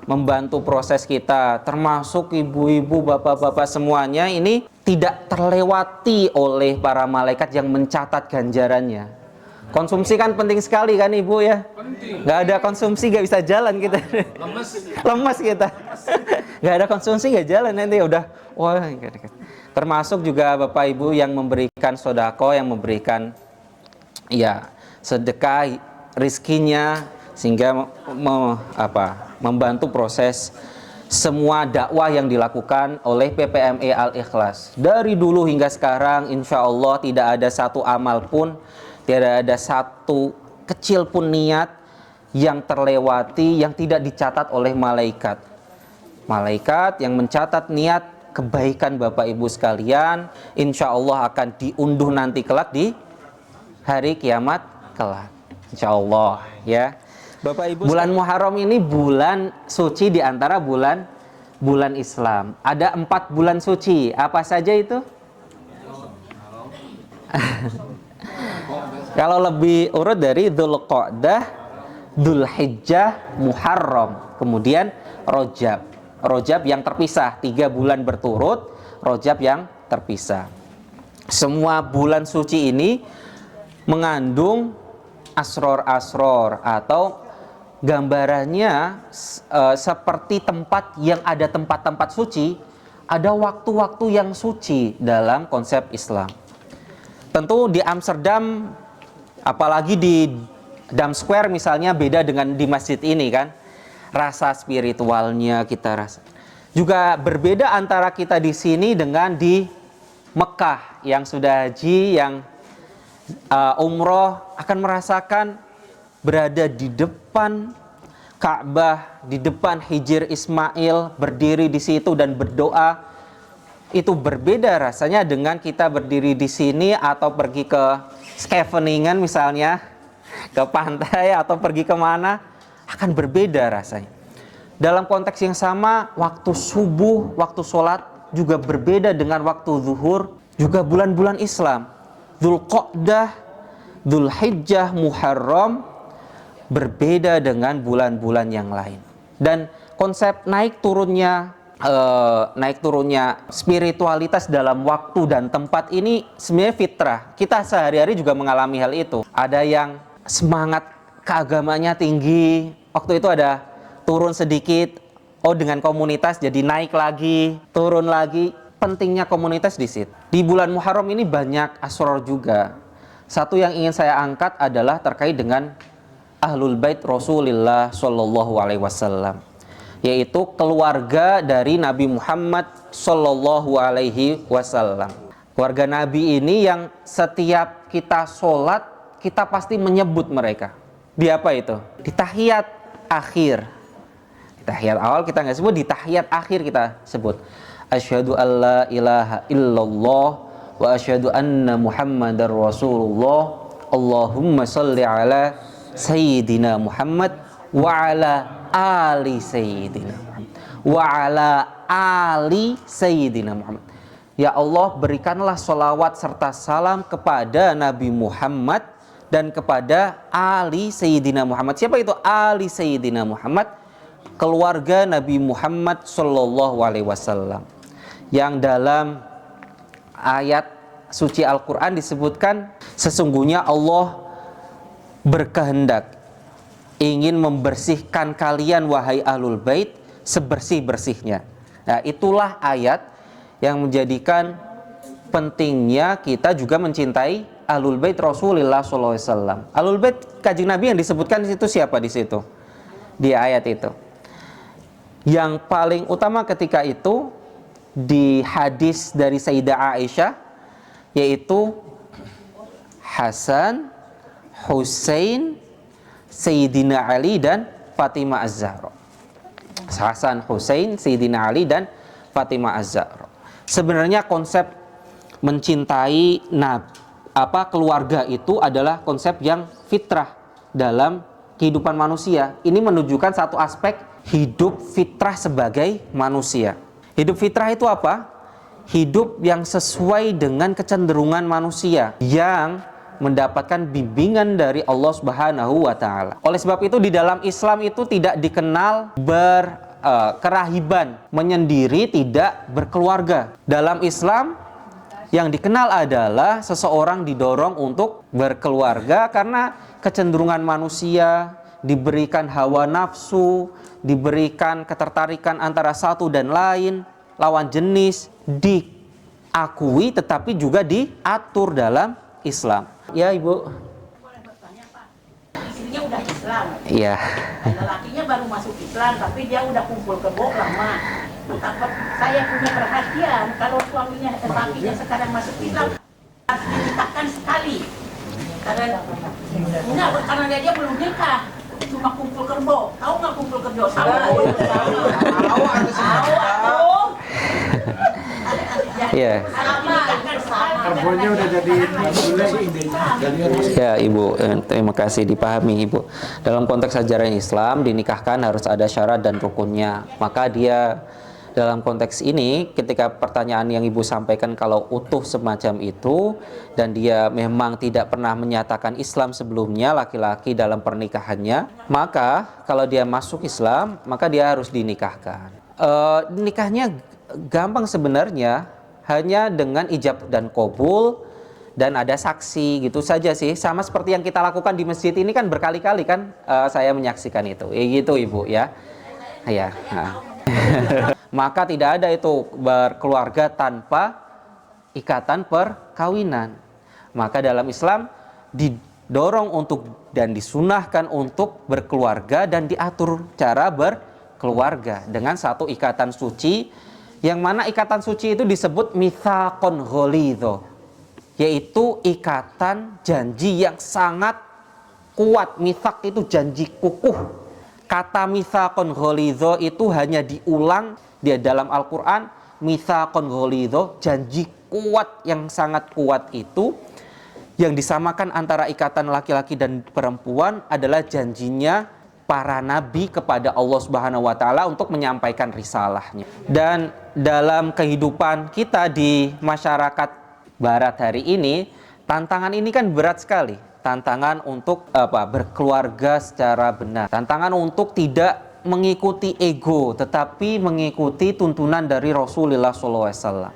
Speaker 9: membantu proses kita, termasuk ibu-ibu, bapak-bapak semuanya, ini tidak terlewati oleh para malaikat yang mencatat ganjarannya. Konsumsi kan penting sekali kan Ibu ya? Nggak ada konsumsi nggak bisa jalan kita. Lemes kita. Nggak ada konsumsi nggak jalan nanti udah. Wah, termasuk juga Bapak Ibu yang memberikan sodako, yang memberikan ya sedekah rizkinya sehingga membantu proses semua dakwah yang dilakukan oleh PPME Al-Ikhlas. Dari dulu hingga sekarang insya Allah tidak ada satu amal pun, tidak ada satu kecil pun niat yang terlewati, yang tidak dicatat oleh malaikat. Malaikat yang mencatat niat kebaikan Bapak Ibu sekalian, insya Allah akan diunduh nanti kelak di hari kiamat kelak. Insya Allah ya. Bapak Ibu, bulan Muharram ini bulan suci di antara bulan Islam. Ada 4 bulan suci. Apa saja itu? Kalau lebih urut dari Dzulqa'dah, Dzulhijjah, Muharram, kemudian Rajab. Rajab yang terpisah, 3 bulan berturut, Rajab yang terpisah. Semua bulan suci ini mengandung asror-asror atau gambarannya seperti tempat yang ada tempat-tempat suci, ada waktu-waktu yang suci dalam konsep Islam. Tentu di Amsterdam, apalagi di Dam Square misalnya, beda dengan di masjid ini kan. Rasa spiritualnya kita rasa. Juga berbeda antara kita di sini dengan di Mekah yang sudah haji, yang umroh akan merasakan berada di depan Ka'bah, di depan Hijr Ismail, berdiri di situ dan berdoa. Itu berbeda rasanya dengan kita berdiri di sini atau pergi ke Scheveningen misalnya, ke pantai atau pergi kemana, akan berbeda rasanya. Dalam konteks yang sama, waktu subuh, waktu sholat juga berbeda dengan waktu zuhur. Juga bulan-bulan Islam, Dzulqa'dah, Dzulhijjah, Muharram, berbeda dengan bulan-bulan yang lain. Dan konsep naik turunnya spiritualitas dalam waktu dan tempat ini sebenarnya fitrah. Kita sehari-hari juga mengalami hal itu. Ada yang semangat keagamanya tinggi, waktu itu ada turun sedikit, dengan komunitas jadi naik lagi, turun lagi. Pentingnya komunitas di situ. Di bulan Muharram ini banyak asror juga. Satu yang ingin saya angkat adalah terkait dengan Ahlul Bait Rasulullah Shallallahu Alaihi Wasallam, yaitu keluarga dari Nabi Muhammad Shallallahu Alaihi Wasallam. Keluarga Nabi ini yang setiap kita sholat, kita pasti menyebut mereka. Di apa itu? Di tahiyat akhir. Di tahiyat awal kita nggak sebut, di tahiyat akhir kita sebut. Asyhadu alla ilaha illallah wa asyhadu anna Muhammadar Rasulullah. Allahumma shalli ala Sayyidina Muhammad wa ala ali Sayyidina Muhammad wa ala ali Sayyidina Muhammad. Ya Allah, berikanlah sholawat serta salam kepada Nabi Muhammad dan kepada ali Sayyidina Muhammad. Siapa itu ali Sayyidina Muhammad? Keluarga Nabi Muhammad Sallallahu Alaihi Wasallam, yang dalam ayat suci Al-Quran disebutkan, sesungguhnya Allah berkehendak ingin membersihkan kalian wahai ahlul bait sebersih-bersihnya. Nah, itulah ayat yang menjadikan pentingnya kita juga mencintai ahlul bait Rasulullah SAW. Ahlul bait Kanjeng Nabi yang disebutkan di situ siapa di situ? Di ayat itu. Yang paling utama ketika itu di hadis dari Sayyidah Aisyah, yaitu Hasan, Husain, Sayyidina Ali dan Fatimah Az-Zahra. Hasan, Husain, Sayyidina Ali dan Fatimah Az-Zahra. Sebenarnya konsep mencintai keluarga itu adalah konsep yang fitrah dalam kehidupan manusia. Ini menunjukkan satu aspek hidup fitrah sebagai manusia. Hidup fitrah itu apa? Hidup yang sesuai dengan kecenderungan manusia, yang mendapatkan bimbingan dari Allah Subhanahu wa Ta'ala. Oleh sebab itu di dalam Islam itu tidak dikenal berkerahiban, menyendiri, tidak berkeluarga. Dalam Islam yang dikenal adalah seseorang didorong untuk berkeluarga karena kecenderungan manusia, diberikan hawa nafsu, diberikan ketertarikan antara satu dan lain, lawan jenis, diakui tetapi juga diatur dalam Islam. Ya Ibu.
Speaker 1: Boleh bertanya Pak? Istrinya udah Islam.
Speaker 9: Iya.
Speaker 1: Lelakinya baru masuk Islam, tapi dia udah kumpul kebo lama. Saya punya perhatian kalau suaminya, lakinya sekarang masuk Islam, harus dinikahkan sekali. Karena dia belum nikah, cuma kumpul kerbo. Tahu nggak kumpul kerbo? Tahu.
Speaker 9: Iya.
Speaker 7: Kerbonya udah jadi
Speaker 9: Ya Ibu, terima kasih, dipahami Ibu. Dalam konteks ajaran Islam, dinikahkan harus ada syarat dan rukunnya. Maka dia dalam konteks ini, ketika pertanyaan yang Ibu sampaikan kalau utuh semacam itu dan dia memang tidak pernah menyatakan Islam sebelumnya, laki-laki dalam pernikahannya, maka kalau dia masuk Islam, maka dia harus dinikahkan. Nikahnya gampang sebenarnya, hanya dengan ijab dan qabul dan ada saksi, gitu saja sih. Sama seperti yang kita lakukan di masjid ini kan berkali-kali kan saya menyaksikan itu. Gitu Ibu ya. Ya. Nah. Maka tidak ada itu berkeluarga tanpa ikatan perkawinan. Maka dalam Islam didorong untuk dan disunahkan untuk berkeluarga dan diatur cara berkeluarga dengan satu ikatan suci, yang mana ikatan suci itu disebut mitsaqon ghalidho, yaitu ikatan janji yang sangat kuat. Mitsaq itu janji kukuh. Kata mitsaqon ghalidho itu hanya diulang di dalam Al-Quran. Mitsaqon ghalidho, janji kuat yang sangat kuat itu yang disamakan antara ikatan laki-laki dan perempuan adalah janjinya para nabi kepada Allah Subhanahu wa taala untuk menyampaikan risalahnya. Dan dalam kehidupan kita di masyarakat barat hari ini, tantangan ini kan berat sekali. Tantangan untuk berkeluarga secara benar. Tantangan untuk tidak mengikuti ego, tetapi mengikuti tuntunan dari Rasulullah SAW.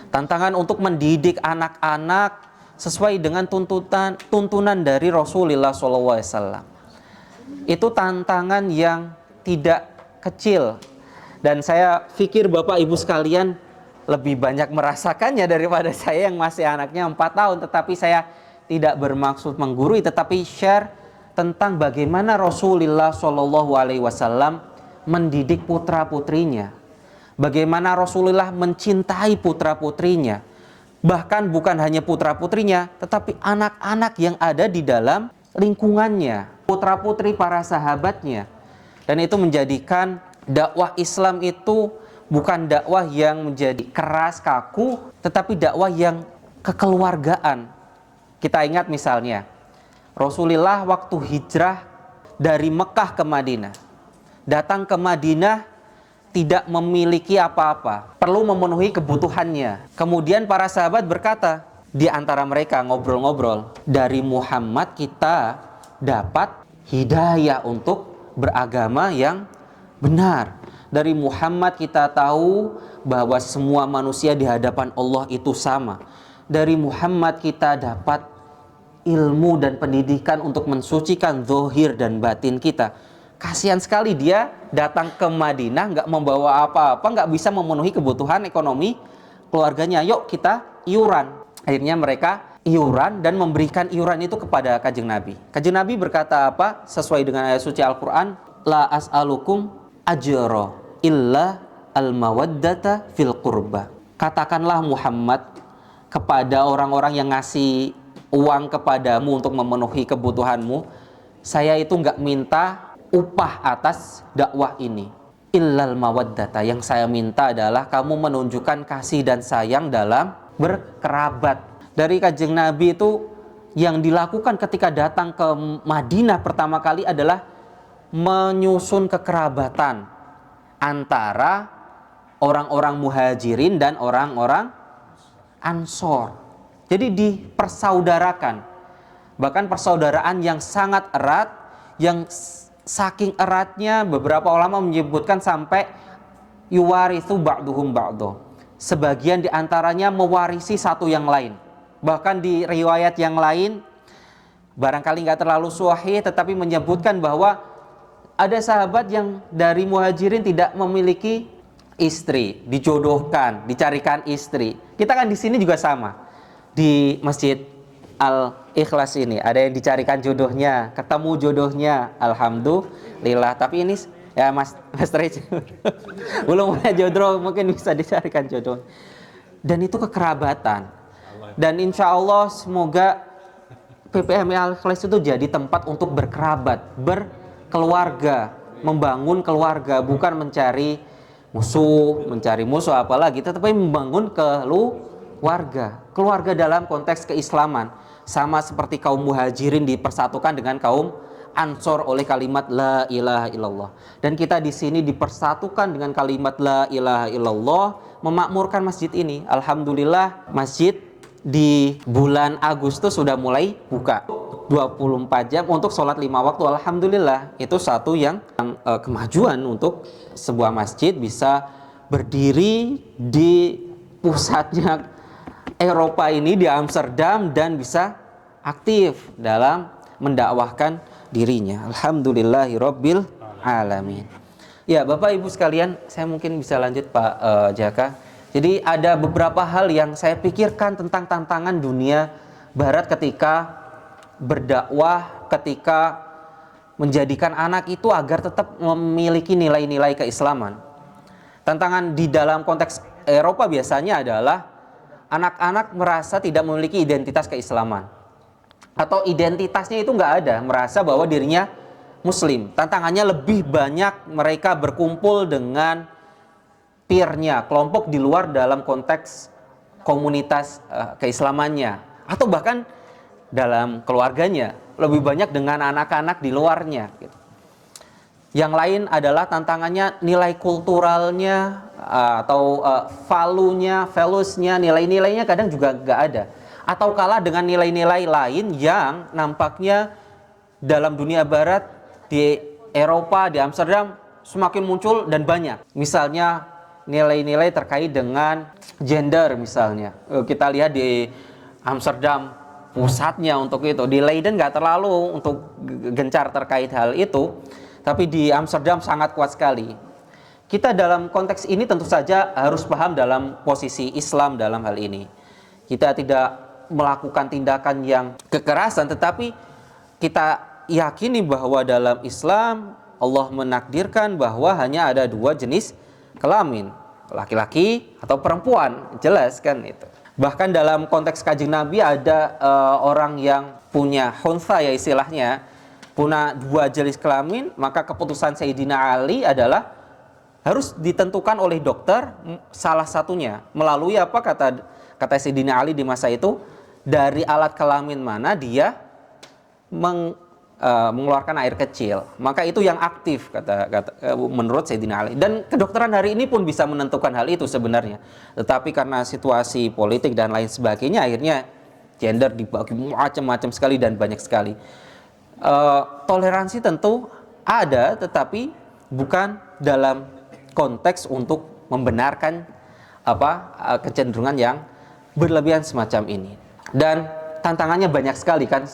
Speaker 9: Tantangan untuk mendidik anak-anak sesuai dengan tuntunan dari Rasulullah SAW. Itu tantangan yang tidak kecil, dan saya pikir Bapak Ibu sekalian lebih banyak merasakannya daripada saya yang masih anaknya 4 tahun. Tetapi saya tidak bermaksud menggurui, tetapi share tentang bagaimana Rasulullah SAW mendidik putra-putrinya, bagaimana Rasulullah mencintai putra-putrinya, bahkan bukan hanya putra-putrinya, tetapi anak-anak yang ada di dalam lingkungannya, putra-putri para sahabatnya. Dan itu menjadikan dakwah Islam itu bukan dakwah yang menjadi keras, kaku, tetapi dakwah yang kekeluargaan. Kita ingat misalnya Rasulullah waktu hijrah dari Mekah ke Madinah, datang ke Madinah tidak memiliki apa-apa, perlu memenuhi kebutuhannya. Kemudian para sahabat berkata, di antara mereka ngobrol-ngobrol, dari Muhammad kita dapat hidayah untuk beragama yang benar. Dari Muhammad kita tahu bahwa semua manusia di hadapan Allah itu sama. Dari Muhammad kita dapat ilmu dan pendidikan untuk mensucikan zahir dan batin kita. Kasihan sekali dia datang ke Madinah nggak membawa apa-apa, nggak bisa memenuhi kebutuhan ekonomi keluarganya. Yuk kita iuran. Akhirnya mereka iuran dan memberikan iuran itu kepada Kanjeng Nabi. Kanjeng Nabi berkata apa? Sesuai dengan ayat suci Al-Quran, la as'alukum ajra illa al-mawaddata fil qurba. Katakanlah Muhammad kepada orang-orang yang ngasih uang kepadamu untuk memenuhi kebutuhanmu, saya itu nggak minta upah atas dakwah ini. Illal mawaddata, yang saya minta adalah kamu menunjukkan kasih dan sayang dalam berkerabat. Dari Kanjeng Nabi itu yang dilakukan ketika datang ke Madinah pertama kali adalah menyusun kekerabatan antara orang-orang muhajirin dan orang-orang ansor. Jadi dipersaudarakan, bahkan persaudaraan yang sangat erat, yang saking eratnya beberapa ulama menyebutkan sampai yuwarithu ba'duhum ba'do, sebagian diantaranya mewarisi satu yang lain. Bahkan di riwayat yang lain, barangkali nggak terlalu sahih, tetapi menyebutkan bahwa ada sahabat yang dari muhajirin tidak memiliki istri, dijodohkan, dicarikan istri. Kita kan di sini juga sama. Di Masjid Al-Ikhlas ini ada yang dicarikan jodohnya, ketemu jodohnya, alhamdulillah. Tapi ini ya Mas Rich belum punya jodoh, mungkin bisa dicarikan jodoh. Dan itu kekerabatan. Dan insya Allah semoga PPMI Al-Ikhlas itu jadi tempat untuk berkerabat, berkeluarga, membangun keluarga, bukan mencari musuh apalagi, tetapi membangun keluarga. Keluarga dalam konteks keislaman, sama seperti kaum muhajirin dipersatukan dengan kaum Ansor oleh kalimat la ilaha illallah. Dan kita di sini dipersatukan dengan kalimat la ilaha illallah, memakmurkan masjid ini. Alhamdulillah, masjid di bulan Agustus sudah mulai buka 24 jam untuk sholat 5 waktu. Alhamdulillah, itu satu yang kemajuan untuk sebuah masjid bisa berdiri di pusatnya Eropa ini, di Amsterdam, dan bisa aktif dalam mendakwahkan dirinya. Alhamdulillahirabbil alamin. Ya, Bapak Ibu sekalian, saya mungkin bisa lanjut Pak Jaka. Jadi ada beberapa hal yang saya pikirkan tentang tantangan dunia barat ketika berdakwah, ketika menjadikan anak itu agar tetap memiliki nilai-nilai keislaman. Tantangan di dalam konteks Eropa biasanya adalah anak-anak merasa tidak memiliki identitas keislaman, atau identitasnya itu nggak ada, merasa bahwa dirinya muslim. Tantangannya lebih banyak mereka berkumpul dengan peernya, kelompok di luar dalam konteks komunitas keislamannya, atau bahkan dalam keluarganya, lebih banyak dengan anak-anak di luarnya gitu. Yang lain adalah tantangannya nilai kulturalnya, atau values-nya, nilai-nilainya kadang juga nggak ada, atau kalah dengan nilai-nilai lain yang nampaknya dalam dunia barat, di Eropa, di Amsterdam semakin muncul dan banyak. Misalnya nilai-nilai terkait dengan gender misalnya. Kita lihat di Amsterdam pusatnya untuk itu. Di Leiden nggak terlalu untuk gencar terkait hal itu, tapi di Amsterdam sangat kuat sekali. Kita dalam konteks ini tentu saja harus paham dalam posisi Islam dalam hal ini. Kita tidak melakukan tindakan yang kekerasan, tetapi kita yakini bahwa dalam Islam Allah menakdirkan bahwa hanya ada 2 jenis kelamin, laki-laki atau perempuan, jelas kan itu. Bahkan dalam konteks Kanjeng Nabi ada orang yang punya khunsa, ya istilahnya, punya 2 jenis kelamin, maka keputusan Sayyidina Ali adalah harus ditentukan oleh dokter salah satunya. Melalui apa kata Sayyidina Ali di masa itu, dari alat kelamin mana dia mengeluarkan air kecil, maka itu yang aktif menurut Sayyidina Ali. Dan kedokteran hari ini pun bisa menentukan hal itu sebenarnya, tetapi karena situasi politik dan lain sebagainya, akhirnya gender dibagi macam-macam sekali dan banyak sekali. Toleransi tentu ada, tetapi bukan dalam konteks untuk membenarkan kecenderungan yang berlebihan semacam ini. Dan tantangannya banyak sekali kan,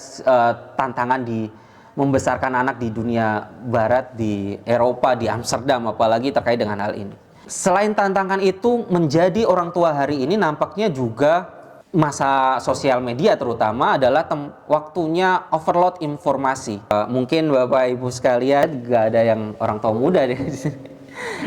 Speaker 9: tantangan di membesarkan anak di dunia barat, di Eropa, di Amsterdam apalagi terkait dengan hal ini. Selain tantangan itu, menjadi orang tua hari ini nampaknya juga masa sosial media terutama adalah waktunya overload informasi. Mungkin Bapak Ibu sekalian, gak ada yang orang tua muda di sini.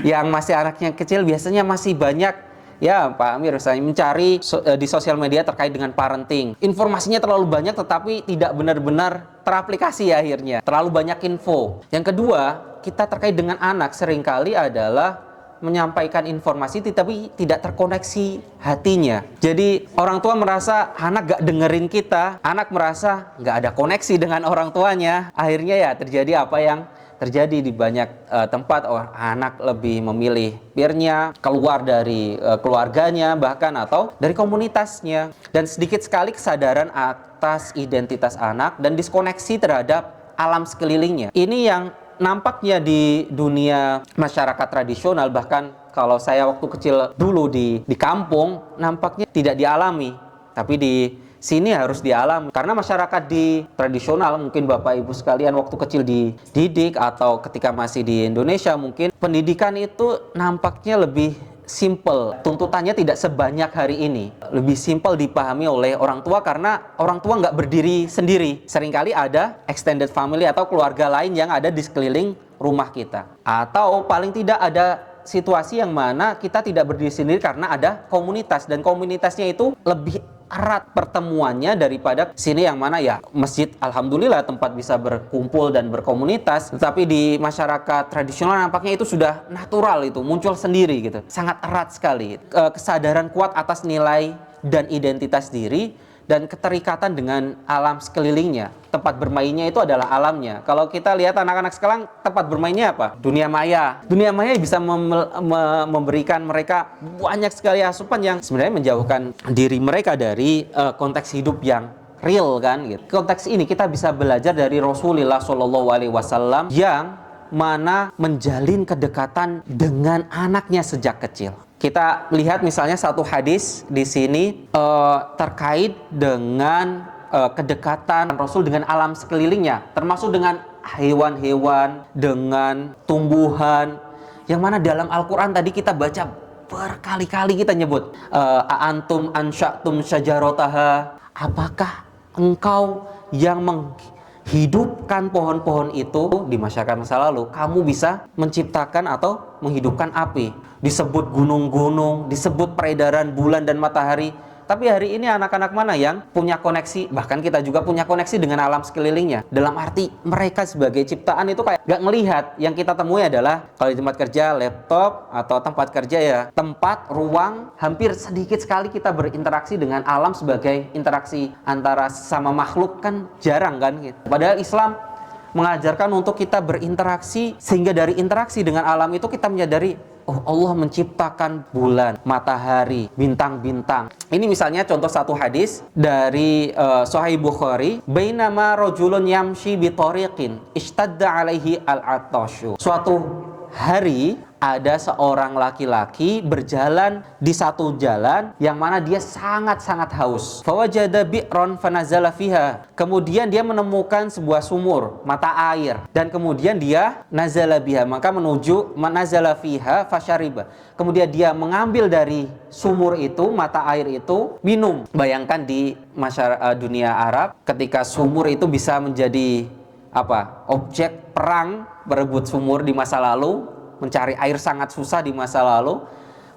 Speaker 9: Yang masih anaknya kecil biasanya masih banyak, ya Pak Amir, saya mencari di sosial media terkait dengan parenting. Informasinya terlalu banyak tetapi tidak benar-benar teraplikasi akhirnya. Terlalu banyak info. Yang kedua, kita terkait dengan anak seringkali adalah menyampaikan informasi tetapi tidak terkoneksi hatinya. Jadi orang tua merasa anak gak dengerin kita, anak merasa gak ada koneksi dengan orang tuanya. Akhirnya ya terjadi apa yang terjadi di banyak tempat. Anak lebih memilih peernya, keluar dari keluarganya bahkan, atau dari komunitasnya, dan sedikit sekali kesadaran atas identitas anak dan diskoneksi terhadap alam sekelilingnya. Ini yang nampaknya di dunia masyarakat tradisional, bahkan kalau saya waktu kecil dulu di kampung, nampaknya tidak dialami, tapi di sini harus dialami. Karena masyarakat di tradisional, mungkin Bapak Ibu sekalian waktu kecil dididik, atau ketika masih di Indonesia mungkin pendidikan itu nampaknya lebih simple. Tuntutannya tidak sebanyak hari ini. Lebih simple dipahami oleh orang tua karena orang tua nggak berdiri sendiri. Seringkali ada extended family atau keluarga lain yang ada di sekeliling rumah kita. Atau paling tidak ada situasi yang mana kita tidak berdiri sendiri karena ada komunitas, dan komunitasnya itu lebih erat pertemuannya daripada sini yang mana ya masjid alhamdulillah tempat bisa berkumpul dan berkomunitas, tetapi di masyarakat tradisional nampaknya itu sudah natural, itu muncul sendiri gitu, sangat erat sekali. Kesadaran kuat atas nilai dan identitas diri dan keterikatan dengan alam sekelilingnya. Tempat bermainnya itu adalah alamnya. Kalau kita lihat anak-anak sekarang, tempat bermainnya apa? Dunia maya. Dunia maya bisa memberikan mereka banyak sekali asupan yang sebenarnya menjauhkan diri mereka dari konteks hidup yang real kan gitu. Konteks ini kita bisa belajar dari Rasulullah SAW yang mana menjalin kedekatan dengan anaknya sejak kecil. Kita lihat misalnya satu hadis di sini terkait dengan kedekatan Rasul dengan alam sekelilingnya, termasuk dengan hewan-hewan, dengan tumbuhan, yang mana dalam Al-Quran tadi kita baca berkali-kali kita nyebut antum ansya'tum syajarotaha, apakah engkau yang menghidupkan pohon-pohon itu di masyarakat masa lalu, kamu bisa menciptakan atau menghidupkan api. Disebut gunung-gunung, disebut peredaran bulan dan matahari. Tapi hari ini anak-anak mana yang punya koneksi, bahkan kita juga punya koneksi dengan alam sekelilingnya. Dalam arti mereka sebagai ciptaan itu kayak gak ngelihat. Yang kita temui adalah kalau di tempat kerja laptop, atau tempat kerja ya tempat, ruang, hampir sedikit sekali kita berinteraksi dengan alam sebagai interaksi antara sesama makhluk, kan jarang kan gitu. Padahal Islam mengajarkan untuk kita berinteraksi, sehingga dari interaksi dengan alam itu kita menyadari, oh Allah menciptakan bulan, matahari, bintang-bintang. Ini misalnya contoh satu hadis dari Sahih Bukhari, bainama rajulun yamshi bi tariqin ishtadda alaihi al-atashu. Suatu hari ada seorang laki-laki berjalan di satu jalan yang mana dia sangat-sangat haus. Fawajada bi'ron fanazala fiha. Kemudian dia menemukan sebuah sumur, mata air, dan kemudian dia nazala biha, maka menuju nazala fiha fasyariba. Kemudian dia mengambil dari sumur itu, mata air itu, minum. Bayangkan di masyarakat dunia Arab ketika sumur itu bisa menjadi objek perang, berebut sumur di masa lalu, mencari air sangat susah di masa lalu,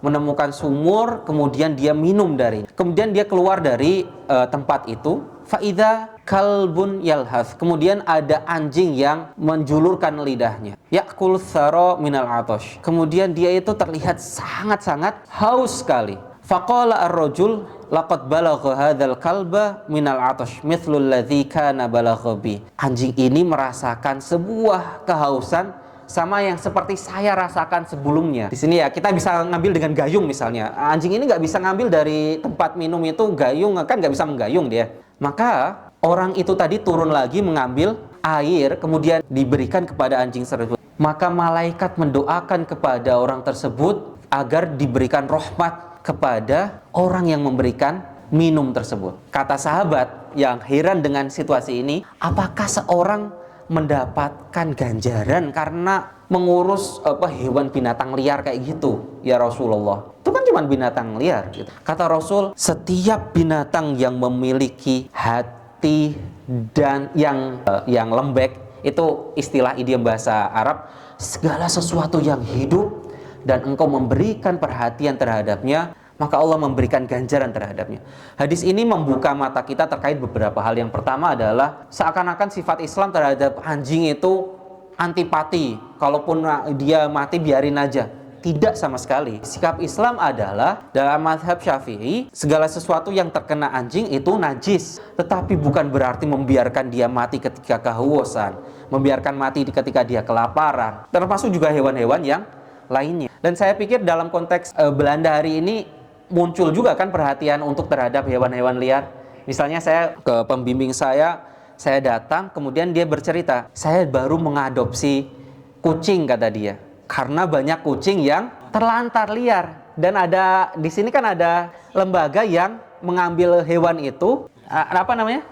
Speaker 9: menemukan sumur, kemudian dia minum dari. Kemudian dia keluar dari tempat itu, faida kalbun yalhath. Kemudian ada anjing yang menjulurkan lidahnya. Ya'kul thara minal atash. Kemudian dia itu terlihat sangat-sangat haus sekali. Faqala ar-rajul laqad balagha hadzal kalba minal atash mithlul ladzi kana balagha bi. Anjing ini merasakan sebuah kehausan sama yang seperti saya rasakan sebelumnya. Di sini ya kita bisa ngambil dengan gayung misalnya. Anjing ini nggak bisa ngambil dari tempat minum itu gayung, kan nggak bisa menggayung dia. Maka orang itu tadi turun lagi mengambil air, kemudian diberikan kepada anjing tersebut. Maka malaikat mendoakan kepada orang tersebut agar diberikan rahmat kepada orang yang memberikan minum tersebut. Kata sahabat yang heran dengan situasi ini, apakah seorang mendapatkan ganjaran karena mengurus hewan binatang liar kayak gitu ya Rasulullah? Itu kan cuma binatang liar gitu. Kata Rasul, setiap binatang yang memiliki hati dan yang lembek, itu istilah idiom bahasa Arab, segala sesuatu yang hidup dan engkau memberikan perhatian terhadapnya, maka Allah memberikan ganjaran terhadapnya. Hadis ini membuka mata kita terkait beberapa hal. Yang pertama adalah seakan-akan sifat Islam terhadap anjing itu antipati. Kalaupun dia mati biarin aja. Tidak sama sekali. Sikap Islam adalah dalam mazhab Syafi'i, segala sesuatu yang terkena anjing itu najis. Tetapi bukan berarti membiarkan dia mati ketika kehausan, membiarkan mati ketika dia kelaparan. Termasuk juga hewan-hewan yang lainnya. Dan saya pikir dalam konteks Belanda hari ini muncul juga kan perhatian untuk terhadap hewan-hewan liar. Misalnya saya ke pembimbing saya datang, kemudian dia bercerita, saya baru mengadopsi kucing, kata dia, karena banyak kucing yang terlantar liar. Dan ada di sini kan ada lembaga yang mengambil hewan itu, apa namanya?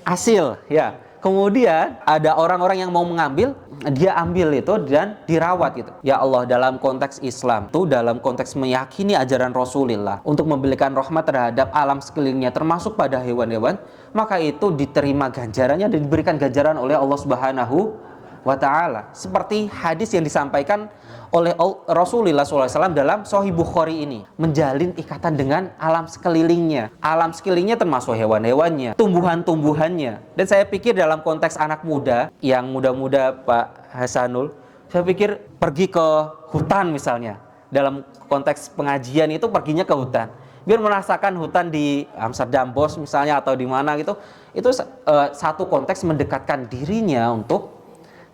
Speaker 9: Asil, ya. Kemudian ada orang-orang yang mau mengambil, dia ambil itu dan dirawat gitu. Ya Allah, dalam konteks Islam itu, dalam konteks meyakini ajaran Rasulullah untuk memberikan rahmat terhadap alam sekelilingnya, termasuk pada hewan-hewan, maka itu diterima ganjarannya dan diberikan ganjaran oleh Allah Subhanahu wa ta'ala. Seperti hadis yang disampaikan oleh Rasulullah SAW dalam Sahih Bukhari ini, menjalin ikatan dengan alam sekelilingnya. Alam sekelilingnya termasuk hewan-hewannya, tumbuhan-tumbuhannya. Dan saya pikir dalam konteks anak muda, yang muda-muda Pak Hasanul, saya pikir pergi ke hutan misalnya. Dalam konteks pengajian itu perginya ke hutan. Biar merasakan hutan di Amsterdam Bos misalnya atau di mana gitu. Itu satu konteks mendekatkan dirinya untuk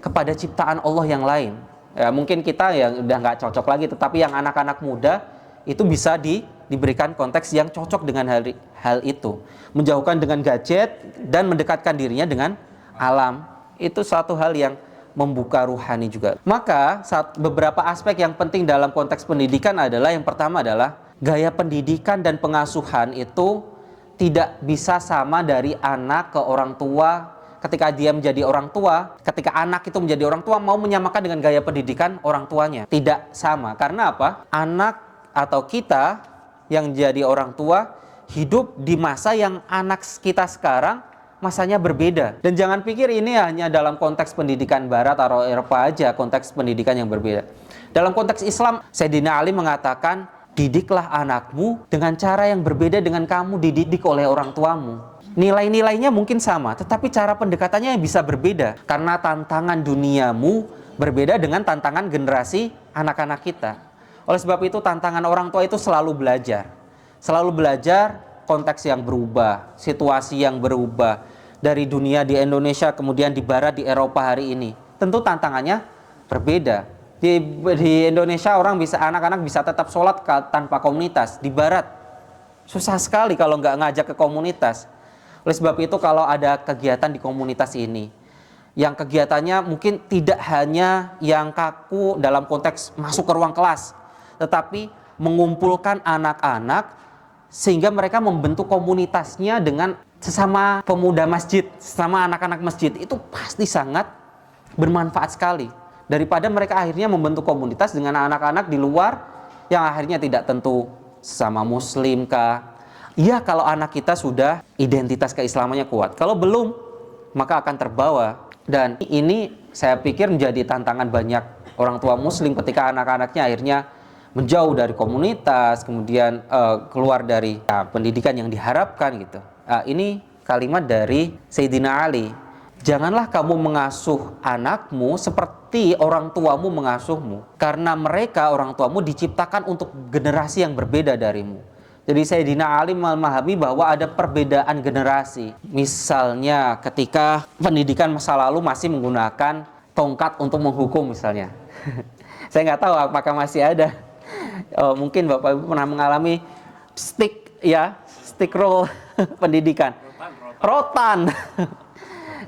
Speaker 9: kepada ciptaan Allah yang lain. Ya, mungkin kita yang udah nggak cocok lagi, tetapi yang anak-anak muda itu bisa diberikan konteks yang cocok dengan hal itu, menjauhkan dengan gadget dan mendekatkan dirinya dengan alam. Itu suatu hal yang membuka ruhani juga. Maka beberapa aspek yang penting dalam konteks pendidikan adalah, yang pertama adalah gaya pendidikan dan pengasuhan itu tidak bisa sama dari anak ke orang tua. Ketika dia menjadi orang tua, ketika anak itu menjadi orang tua, mau menyamakan dengan gaya pendidikan orang tuanya, tidak sama. Karena apa? Anak atau kita yang jadi orang tua hidup di masa yang anak kita sekarang masanya berbeda. Dan jangan pikir ini hanya dalam konteks pendidikan Barat atau Eropa aja, konteks pendidikan yang berbeda. Dalam konteks Islam, Sayyidina Ali mengatakan, didiklah anakmu dengan cara yang berbeda dengan kamu dididik oleh orang tuamu. Nilai-nilainya mungkin sama, tetapi cara pendekatannya yang bisa berbeda. Karena tantangan duniamu berbeda dengan tantangan generasi anak-anak kita. Oleh sebab itu tantangan orang tua itu selalu belajar. Selalu belajar konteks yang berubah, situasi yang berubah. Dari dunia di Indonesia, kemudian di Barat, di Eropa hari ini. Tentu tantangannya berbeda. Di Indonesia anak-anak bisa tetap sholat tanpa komunitas. Di Barat susah sekali kalau nggak ngajak ke komunitas. Oleh sebab itu kalau ada kegiatan di komunitas ini, yang kegiatannya mungkin tidak hanya yang kaku dalam konteks masuk ke ruang kelas, tetapi mengumpulkan anak-anak sehingga mereka membentuk komunitasnya dengan sesama pemuda masjid, sesama anak-anak masjid, itu pasti sangat bermanfaat sekali. Daripada mereka akhirnya membentuk komunitas dengan anak-anak di luar yang akhirnya tidak tentu sesama muslim kah. Iya, kalau anak kita sudah identitas keislamannya kuat. Kalau belum, maka akan terbawa. Dan ini saya pikir menjadi tantangan banyak orang tua muslim ketika anak-anaknya akhirnya menjauh dari komunitas, kemudian keluar dari pendidikan yang diharapkan gitu. Ini kalimat dari Sayyidina Ali. Janganlah kamu mengasuh anakmu seperti orang tuamu mengasuhmu. Karena mereka, orang tuamu, diciptakan untuk generasi yang berbeda darimu. Jadi Sayyidina Ali memahami bahwa ada perbedaan generasi. Misalnya ketika pendidikan masa lalu masih menggunakan tongkat untuk menghukum misalnya. Saya nggak tahu apakah masih ada. Mungkin Bapak Ibu pernah mengalami stick roll pendidikan. Rotan.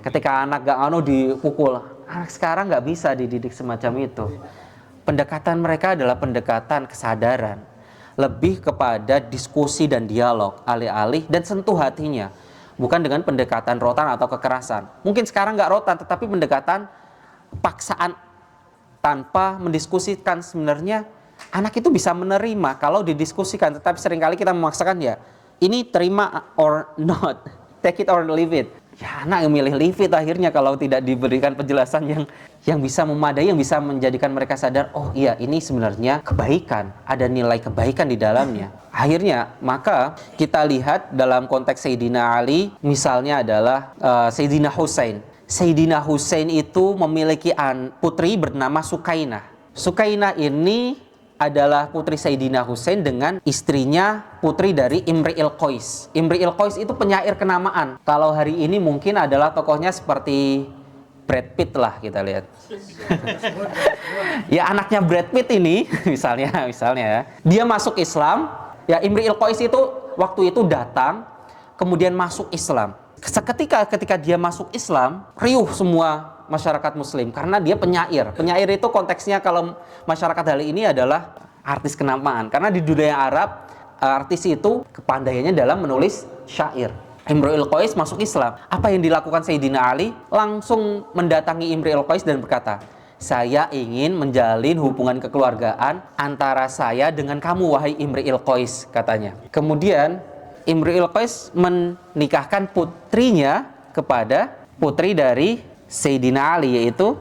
Speaker 9: Ketika anak gak dipukul. Anak sekarang nggak bisa dididik semacam itu. Pendekatan mereka adalah pendekatan kesadaran. Lebih kepada diskusi dan dialog, alih-alih dan sentuh hatinya, bukan dengan pendekatan rotan atau kekerasan. Mungkin sekarang nggak rotan, tetapi pendekatan paksaan tanpa mendiskusikan. Sebenarnya anak itu bisa menerima kalau didiskusikan, tetapi seringkali kita memaksakan, ya ini terima or not, take it or leave it. Ya, anak yang milih leave it akhirnya kalau tidak diberikan penjelasan yang bisa memadai, yang bisa menjadikan mereka sadar, oh iya ini sebenarnya kebaikan, ada nilai kebaikan di dalamnya. Akhirnya maka kita lihat dalam konteks Sayyidina Ali, misalnya adalah Sayyidina Husain. Sayyidina Husain itu memiliki putri bernama Sukainah. Sukainah ini adalah putri Sayyidina Husain dengan istrinya, putri dari Imri'il Qais. Imri'il Qais itu penyair kenamaan. Kalau hari ini mungkin adalah tokohnya seperti Brad Pitt lah, kita lihat. Ya anaknya Brad Pitt ini misalnya ya, dia masuk Islam. Ya Imri'il Qais itu waktu itu datang, kemudian masuk Islam. Ketika dia masuk Islam, riuh semua masyarakat muslim karena dia penyair. Penyair itu konteksnya kalau masyarakat hari ini adalah artis kenamaan. Karena di dunia Arab, artis itu kepandaiannya dalam menulis syair. Imri'il Qais masuk Islam. Apa yang dilakukan Sayyidina Ali? Langsung mendatangi Imri'il Qais dan berkata, saya ingin menjalin hubungan kekeluargaan antara saya dengan kamu, wahai Imri'il Qais, katanya. Kemudian Imri'il Qais menikahkan putrinya kepada putri dari Sayyidina Ali, yaitu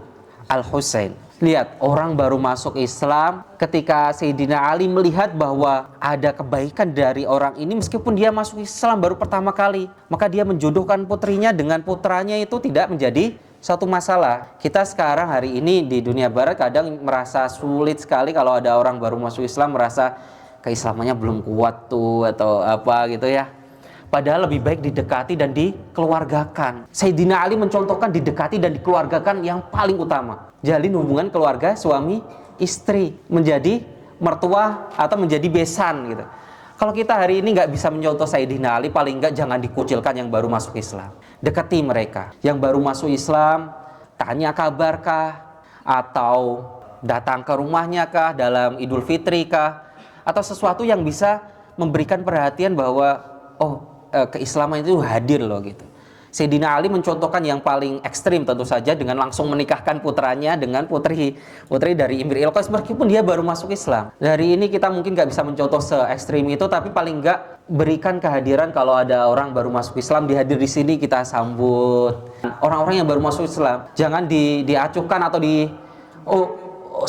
Speaker 9: Al-Husain. Lihat, orang baru masuk Islam, ketika Sayyidina Ali melihat bahwa ada kebaikan dari orang ini meskipun dia masuk Islam baru pertama kali, maka dia menjodohkan putrinya dengan putranya, itu tidak menjadi satu masalah. Kita sekarang hari ini di dunia barat kadang merasa sulit sekali kalau ada orang baru masuk Islam merasa keislamannya belum kuat tuh atau apa gitu ya. Padahal lebih baik didekati dan dikeluargakan. Sayyidina Ali mencontohkan didekati dan dikeluargakan yang paling utama. Jalin hubungan keluarga suami istri, menjadi mertua atau menjadi besan gitu. Kalau kita hari ini nggak bisa mencontoh Sayyidina Ali, paling nggak jangan dikucilkan yang baru masuk Islam. Dekati mereka. Yang baru masuk Islam, tanya kabarkah? Atau datang ke rumahnya kah dalam Idul Fitri kah? Atau sesuatu yang bisa memberikan perhatian bahwa keislaman itu hadir loh gitu. Sayyidina Ali mencontohkan yang paling ekstrim tentu saja dengan langsung menikahkan putranya dengan putri dari Imri Ilqais meskipun dia baru masuk Islam. Dari ini kita mungkin nggak bisa mencontoh se-ekstrim itu, tapi paling nggak berikan kehadiran kalau ada orang baru masuk Islam dihadir di sini kita sambut. Orang-orang yang baru masuk Islam jangan diacuhkan atau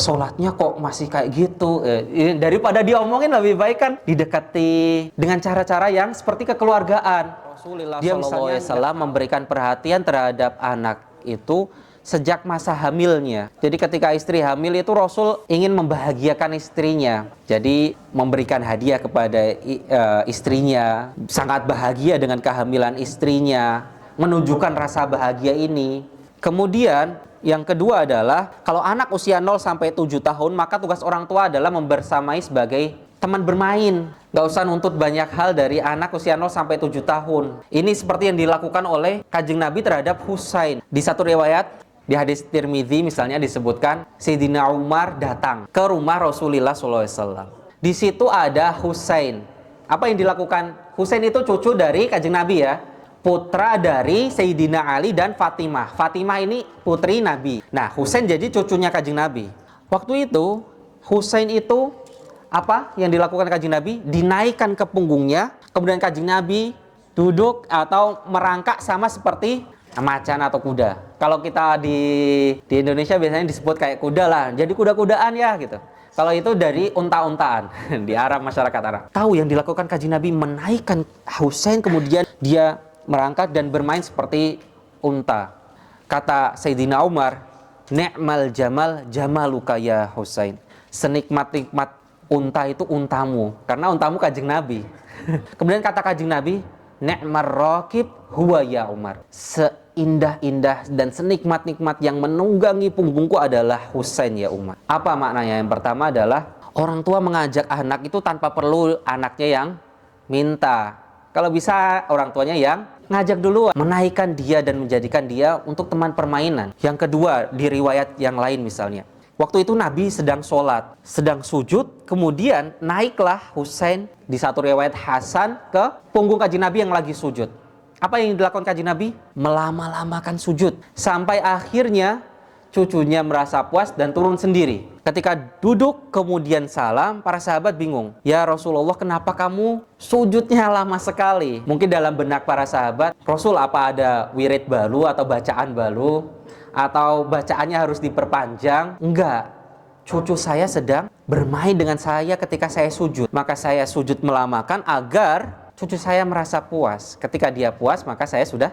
Speaker 9: sholatnya kok masih kayak gitu. Daripada diomongin lebih baik kan didekati dengan cara-cara yang seperti kekeluargaan. Rasulullah SAW memberikan perhatian terhadap anak itu sejak masa hamilnya. Jadi ketika istri hamil itu Rasul ingin membahagiakan istrinya. Jadi memberikan hadiah kepada istrinya, sangat bahagia dengan kehamilan istrinya, menunjukkan rasa bahagia ini. Kemudian yang kedua adalah kalau anak usia 0 sampai 7 tahun, maka tugas orang tua adalah membersamai sebagai teman bermain. Gak usah nuntut banyak hal dari anak usia 0 sampai 7 tahun. Ini seperti yang dilakukan oleh Kanjeng Nabi terhadap Husain. Di satu riwayat, di hadis Tirmidzi misalnya disebutkan, Sayyidina Umar datang ke rumah Rasulullah SAW. Di situ ada Husain. Apa yang dilakukan? Husain itu cucu dari Kanjeng Nabi ya. Putra dari Sayyidina Ali dan Fatimah. Fatimah ini putri Nabi. Nah, Husain jadi cucunya Kanjeng Nabi. Waktu itu, Husain itu apa yang dilakukan Kanjeng Nabi? Dinaikkan ke punggungnya, kemudian Kanjeng Nabi duduk atau merangkak sama seperti macan atau kuda. Kalau kita di Indonesia biasanya disebut kayak kuda lah. Jadi kuda-kudaan ya gitu. Kalau itu dari unta-untaan di Arab, masyarakat Arab. Tahu yang dilakukan Kanjeng Nabi menaikkan Husain, kemudian dia merangkak dan bermain seperti unta. Kata Sayyidina Umar, "Ni'mal jamal jamaluka ya Husain." Senikmat-nikmat unta itu untamu, karena untamu Kanjeng Nabi. Kemudian kata Kanjeng Nabi, "Ni'mar raqib huwa ya Umar." Seindah-indah dan senikmat-nikmat yang menunggangi punggungku adalah Husain ya Umar. Apa maknanya? Yang pertama adalah orang tua mengajak anak itu tanpa perlu anaknya yang minta. Kalau bisa orang tuanya yang ngajak duluan, menaikkan dia dan menjadikan dia untuk teman permainan. Yang kedua, di riwayat yang lain misalnya, waktu itu Nabi sedang sholat, sedang sujud, kemudian naiklah Husain, di satu riwayat Hasan, ke punggung Kanjeng Nabi yang lagi sujud. Apa yang dilakukan Kanjeng Nabi? Melama-lamakan sujud, sampai akhirnya cucunya merasa puas dan turun sendiri. Ketika duduk kemudian salam, para sahabat bingung. Ya Rasulullah, kenapa kamu sujudnya lama sekali? Mungkin dalam benak para sahabat, Rasul apa ada wirid baru atau bacaan baru? Atau bacaannya harus diperpanjang? Enggak. Cucu saya sedang bermain dengan saya ketika saya sujud. Maka saya sujud melamakan agar cucu saya merasa puas. Ketika dia puas, maka saya sudah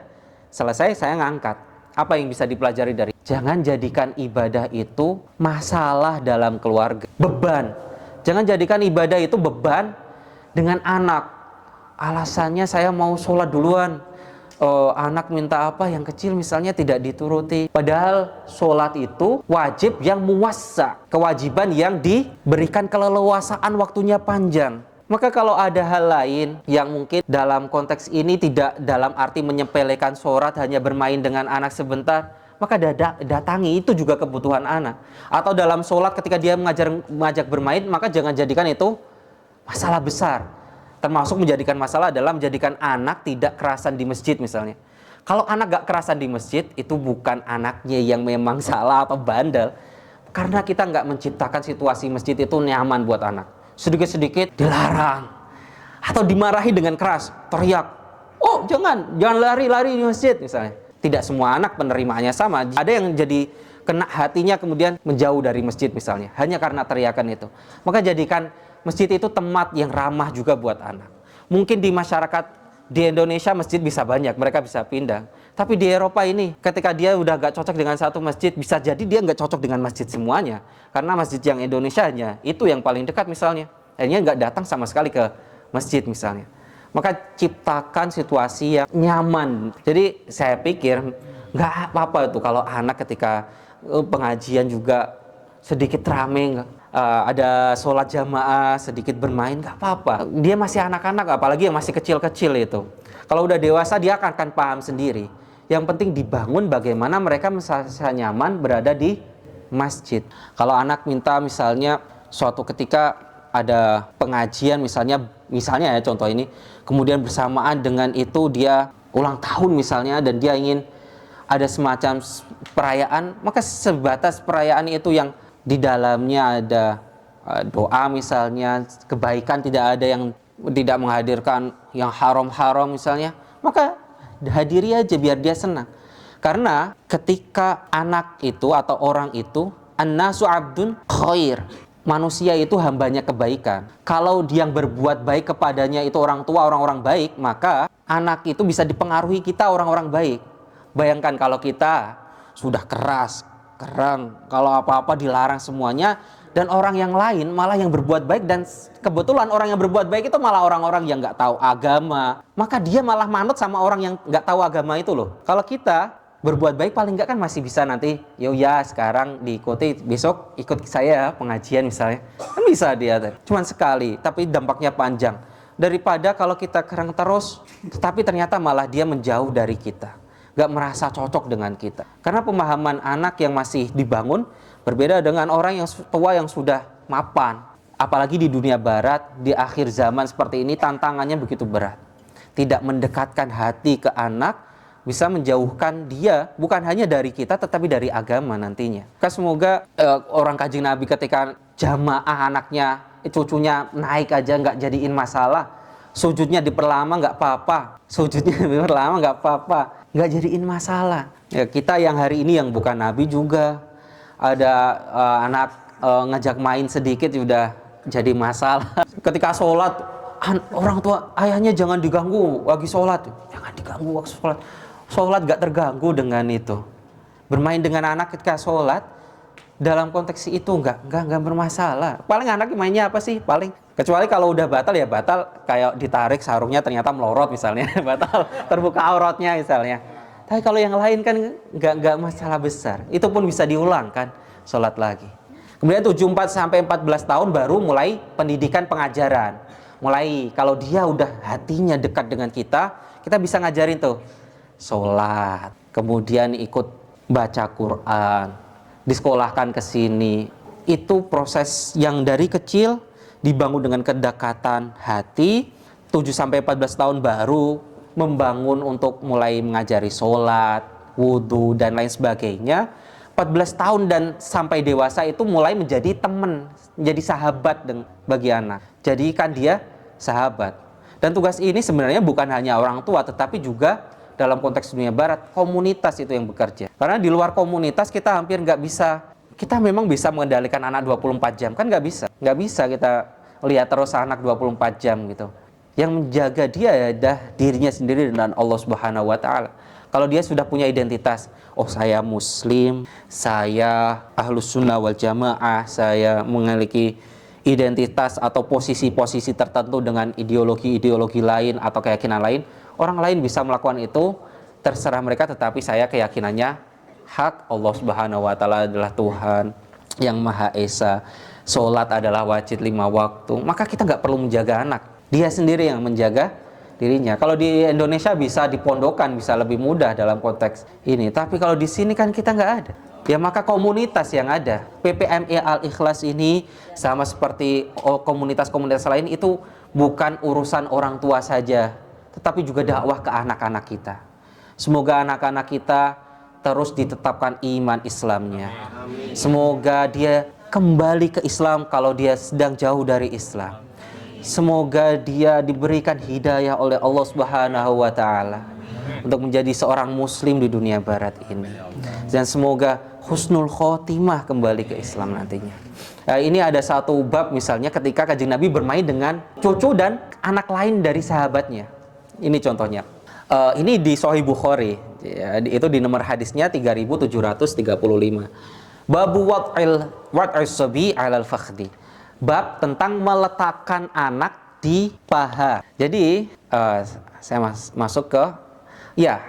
Speaker 9: selesai, saya ngangkat. Apa yang bisa dipelajari dari? Jangan jadikan ibadah itu masalah dalam keluarga, beban. Jangan jadikan ibadah itu beban dengan anak. Alasannya saya mau sholat duluan, anak minta apa yang kecil misalnya tidak dituruti. Padahal sholat itu wajib yang muwassa, kewajiban yang diberikan keleluasaan waktunya panjang. Maka kalau ada hal lain yang mungkin dalam konteks ini tidak dalam arti menyepelekan sholat, hanya bermain dengan anak sebentar, maka datangi, itu juga kebutuhan anak. Atau dalam sholat ketika dia mengajak bermain, maka jangan jadikan itu masalah besar. Termasuk menjadikan masalah adalah menjadikan anak tidak kerasan di masjid misalnya. Kalau anak gak kerasan di masjid, itu bukan anaknya yang memang salah atau bandel. Karena kita gak menciptakan situasi masjid itu nyaman buat anak. Sedikit-sedikit dilarang atau dimarahi dengan keras, teriak, "Oh jangan lari-lari di masjid" misalnya. Tidak semua anak penerimaannya sama. Ada yang jadi kena hatinya kemudian menjauh dari masjid misalnya, hanya karena teriakan itu. Maka jadikan masjid itu tempat yang ramah juga buat anak. Mungkin di masyarakat di Indonesia masjid bisa banyak, mereka bisa pindah. Tapi di Eropa ini, ketika dia udah gak cocok dengan satu masjid, bisa jadi dia gak cocok dengan masjid semuanya. Karena masjid yang Indonesia hanya itu yang paling dekat misalnya. Akhirnya gak datang sama sekali ke masjid misalnya. Maka ciptakan situasi yang nyaman. Jadi saya pikir gak apa-apa itu kalau anak ketika pengajian juga sedikit rame, ada sholat jamaah, sedikit bermain, nggak apa-apa. Dia masih anak-anak, apalagi yang masih kecil-kecil itu. Kalau udah dewasa dia akan paham sendiri. Yang penting dibangun bagaimana mereka merasa nyaman berada di masjid. Kalau anak minta misalnya suatu ketika ada pengajian misalnya ya contoh ini, kemudian bersamaan dengan itu dia ulang tahun misalnya dan dia ingin ada semacam perayaan, maka sebatas perayaan itu yang di dalamnya ada doa misalnya, kebaikan, tidak ada yang tidak menghadirkan yang haram-haram misalnya, maka hadiri aja biar dia senang. Karena ketika anak itu atau orang itu, an-nasu abdun khair, manusia itu hambanya kebaikan. Kalau dia yang berbuat baik kepadanya itu orang tua, orang-orang baik, maka anak itu bisa dipengaruhi kita orang-orang baik. Bayangkan kalau kita sudah keras, kerang, kalau apa-apa dilarang semuanya, dan orang yang lain malah yang berbuat baik, dan kebetulan orang yang berbuat baik itu malah orang-orang yang nggak tahu agama, maka dia malah manut sama orang yang nggak tahu agama itu loh. Kalau kita berbuat baik paling nggak kan masih bisa nanti, ya sekarang diikuti, besok ikut saya pengajian misalnya, kan bisa dia, cuman sekali, tapi dampaknya panjang. Daripada kalau kita kerang terus, tetapi ternyata malah dia menjauh dari kita, gak merasa cocok dengan kita. Karena pemahaman anak yang masih dibangun berbeda dengan orang yang tua yang sudah mapan. Apalagi di dunia barat, di akhir zaman seperti ini tantangannya begitu berat. Tidak mendekatkan hati ke anak, bisa menjauhkan dia bukan hanya dari kita tetapi dari agama nantinya. Semoga orang Kanjeng Nabi ketika jamaah anaknya, cucunya naik aja gak jadiin masalah. Sujudnya diperlama nggak apa-apa, sujudnya diperlama nggak apa-apa, nggak jadiin masalah. Ya, kita yang hari ini yang bukan nabi juga ada anak ngajak main sedikit udah jadi masalah. Ketika sholat, orang tua ayahnya jangan diganggu lagi sholat, jangan diganggu waktu sholat. Sholat nggak terganggu dengan itu. Bermain dengan anak ketika sholat dalam konteks itu nggak bermasalah. Paling anak mainnya apa sih? Paling kecuali kalau udah batal ya batal, kayak ditarik sarungnya ternyata melorot misalnya, batal terbuka auratnya misalnya. Tapi kalau yang lain kan nggak masalah besar. Itu pun bisa diulang kan, sholat lagi. Kemudian 74 sampai 14 tahun baru mulai pendidikan pengajaran. Mulai kalau dia udah hatinya dekat dengan kita bisa ngajarin tuh sholat, kemudian ikut baca Quran, disekolahkan ke sini. Itu proses yang dari kecil dibangun dengan kedekatan hati. 7-14 tahun baru membangun untuk mulai mengajari sholat, wudhu, dan lain sebagainya. 14 tahun dan sampai dewasa itu mulai menjadi teman, menjadi sahabat bagi anak. Jadikan dia sahabat. Dan tugas ini sebenarnya bukan hanya orang tua, tetapi juga dalam konteks dunia barat, komunitas itu yang bekerja. Karena di luar komunitas kita hampir nggak bisa. Kita memang bisa mengendalikan anak 24 jam, kan nggak bisa. Nggak bisa kita lihat terus anak 24 jam gitu. Yang menjaga dia adalah dirinya sendiri dan Allah Subhanahu wa Ta'ala. Kalau dia sudah punya identitas, oh saya Muslim, saya Ahlus Sunnah wal Jamaah, saya memiliki identitas atau posisi-posisi tertentu dengan ideologi-ideologi lain atau keyakinan lain, orang lain bisa melakukan itu, terserah mereka, tetapi saya keyakinannya hak. Allah Subhanahu wa Ta'ala adalah Tuhan yang Maha Esa. Sholat adalah wajib 5 waktu. Maka kita nggak perlu menjaga anak, dia sendiri yang menjaga dirinya. Kalau di Indonesia bisa dipondokan, bisa lebih mudah dalam konteks ini. Tapi kalau di sini kan kita nggak ada. Ya maka komunitas yang ada, PPMI Al-Ikhlas ini sama seperti komunitas-komunitas lain itu bukan urusan orang tua saja, tetapi juga dakwah ke anak-anak kita. Semoga anak-anak kita terus ditetapkan iman Islamnya. Semoga dia kembali ke Islam kalau dia sedang jauh dari Islam. Semoga dia diberikan hidayah oleh Allah Subhanahu wa Ta'ala untuk menjadi seorang muslim di dunia barat ini. Dan semoga husnul khotimah kembali ke Islam nantinya. Ini ada satu bab misalnya ketika Kanjeng Nabi bermain dengan cucu dan anak lain dari sahabatnya. Ini contohnya. Ini di Sahih Bukhari, ya, itu di nomor hadisnya 3735. Babu wad'is sabi 'alal fakhdi. Bab tentang meletakkan anak di paha. Jadi saya masuk ke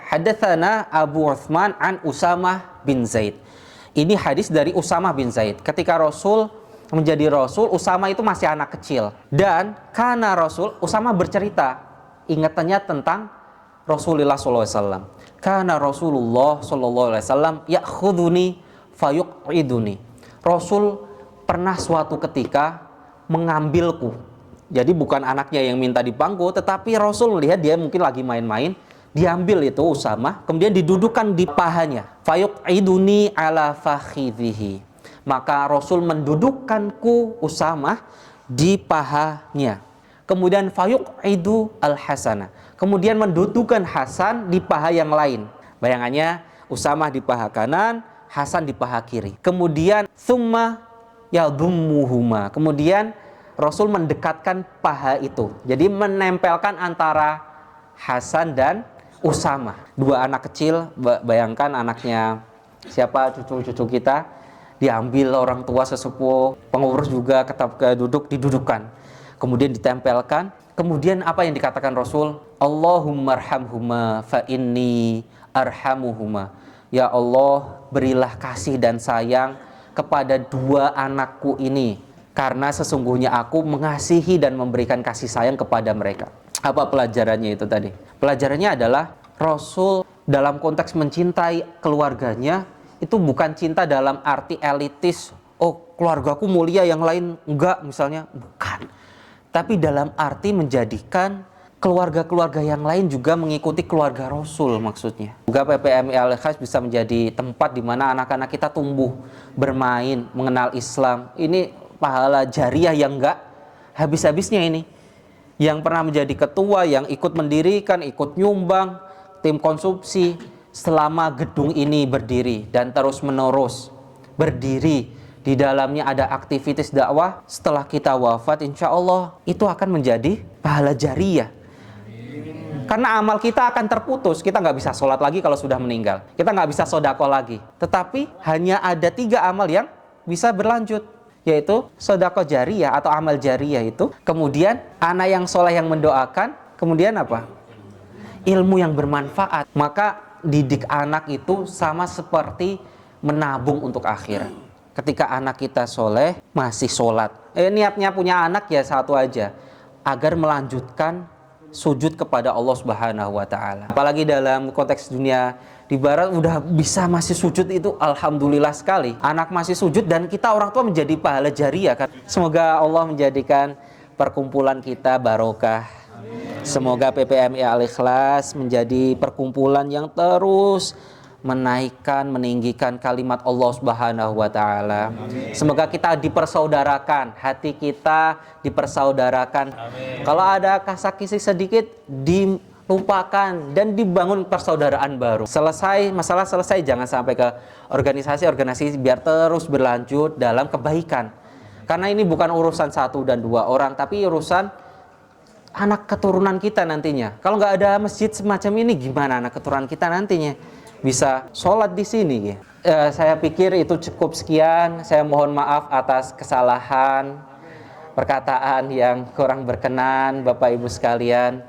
Speaker 9: hadatsana Abu Utsman an Usamah bin Zaid. Ini hadis dari Usamah bin Zaid. Ketika Rasul menjadi Rasul, Usamah itu masih anak kecil. Dan karena Rasul, Usamah bercerita ingatannya tentang Rasulullah SAW. Karena Rasulullah SAW ya'khuduni fayuq'iduni. Rasul pernah suatu ketika mengambilku. Jadi bukan anaknya yang minta dipangku, tetapi Rasul melihat dia mungkin lagi main-main, diambil itu Usamah, kemudian didudukkan di pahanya. Fayuq'iduni ala fakhidhihi. Maka Rasul mendudukkanku Usamah di pahanya. Kemudian fayuq'idu al-Hasana. Kemudian mendudukkan Hasan di paha yang lain. Bayangannya Usamah di paha kanan, Hasan di paha kiri. Kemudian summa yadhummuhuma. Kemudian Rasul mendekatkan paha itu. Jadi menempelkan antara Hasan dan Usamah. Dua anak kecil, bayangkan anaknya siapa, cucu-cucu kita, diambil orang tua sesepuh, pengurus juga didudukkan. Kemudian ditempelkan. Kemudian apa yang dikatakan Rasul? Allahumma arhamhuma fa inni arhamuhuma. Ya Allah, berilah kasih dan sayang kepada dua anakku ini, karena sesungguhnya aku mengasihi dan memberikan kasih sayang kepada mereka. Apa pelajarannya itu tadi? Pelajarannya adalah Rasul dalam konteks mencintai keluarganya itu bukan cinta dalam arti elitis. Oh, keluargaku mulia, yang lain enggak misalnya. Bukan. Tapi dalam arti menjadikan keluarga-keluarga yang lain juga mengikuti keluarga Rasul maksudnya. Juga PPMI Al-Ikhlas bisa menjadi tempat di mana anak-anak kita tumbuh, bermain, mengenal Islam. Ini pahala jariah yang enggak habis-habisnya ini. Yang pernah menjadi ketua, yang ikut mendirikan, ikut nyumbang, tim konsumsi selama gedung ini berdiri dan terus menerus berdiri. Di dalamnya ada aktivitas dakwah. Setelah kita wafat, insya Allah itu akan menjadi pahala jariah. Karena amal kita akan terputus. Kita nggak bisa sholat lagi kalau sudah meninggal. Kita nggak bisa sodako lagi. Tetapi hanya ada 3 amal yang bisa berlanjut, yaitu sodako jariah atau amal jariah itu. Kemudian anak yang soleh yang mendoakan. Kemudian apa? Ilmu yang bermanfaat. Maka didik anak itu sama seperti menabung untuk akhirat. Ketika anak kita soleh, masih sholat. Niatnya punya anak ya satu aja, agar melanjutkan sujud kepada Allah Subhanahu wa Ta'ala. Apalagi dalam konteks dunia di barat udah bisa masih sujud, itu alhamdulillah sekali. Anak masih sujud dan kita orang tua menjadi pahala jariah kan. Semoga Allah menjadikan perkumpulan kita barokah. Semoga PPMI Al-Ikhlas menjadi perkumpulan yang terus menaikkan, meninggikan kalimat Allah Subhanahu wa Ta'ala. Semoga kita dipersaudarakan, hati kita dipersaudarakan. Amin. Kalau ada kasih sedikit dilupakan dan dibangun persaudaraan baru. Selesai masalah, selesai, jangan sampai ke organisasi biar terus berlanjut dalam kebaikan. Karena ini bukan urusan 1 dan 2 orang, tapi urusan anak keturunan kita nantinya. Kalau nggak ada masjid semacam ini, gimana anak keturunan kita nantinya bisa sholat di sini? Saya pikir itu cukup sekian. Saya mohon maaf atas kesalahan perkataan yang kurang berkenan, Bapak Ibu sekalian.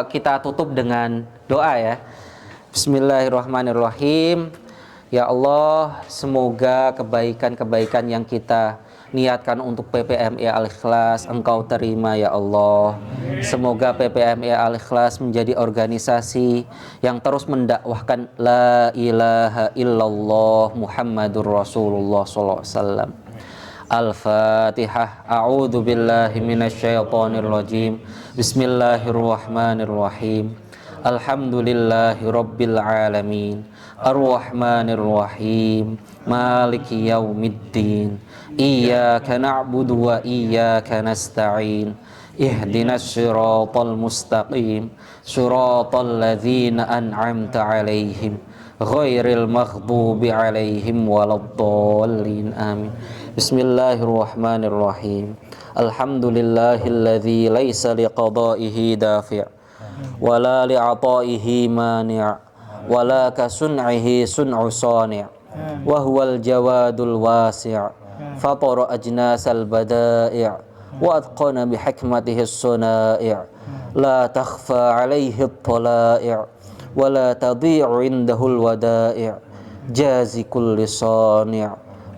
Speaker 9: Kita tutup dengan doa ya. Bismillahirrahmanirrahim. Ya Allah, semoga kebaikan-kebaikan yang kita niatkan untuk PPMI Al-Ikhlas Engkau terima ya Allah. Semoga PPMI Al-Ikhlas menjadi organisasi yang terus mendakwahkan la ilaha illallah Muhammadur Rasulullah sallallahu alaihi wasallam. Al-Fatihah. A'udzu billahi minasyaitonir rajim. Bismillahirrahmanirrahim. Alhamdulillahi rabbil alamin. Ar-Rahmanir Rahim. Maliki yaumiddin. Iyyaka na'budu wa iyyaka nasta'in. Ihdinas siratal mustaqim. Siratal ladzina an'amta 'alaihim ghairil maghdubi alaihim waladdallin amin. Bismillahirrahmanirrahim. Alhamdulillahilladzi laisa liqada'ihi dafi' wala li'ata'ihi mani' wala kasun'ihi sun'u sani' wa huwal jawadul wasi' fatara ajnasal bada'i' wa atqana bihikmatihi as-suna'i' la takhfa 'alaihi at-tala'i' wa la tadhi'u 'indahu al-wada'i' jazi kulli sani'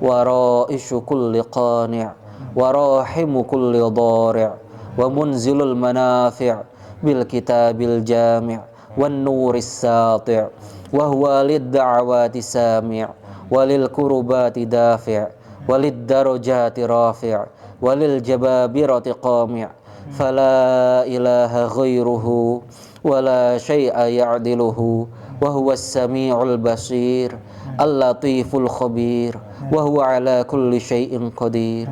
Speaker 9: wa ra'ishu kulli qani' wa rahimu kulli dhari' wa munzilul manafi' bil kitabil jami' wan nuris sati' wa huwa lid da'wati sami' walil kurubati dafi' walid darajati rafi' walil jababirati qami' fala ilaha ghairuhu wala syai'a ya'diluhu wa huwas sami'ul basir al-latiful khabir wa huwa ala kulli syai'in qadir.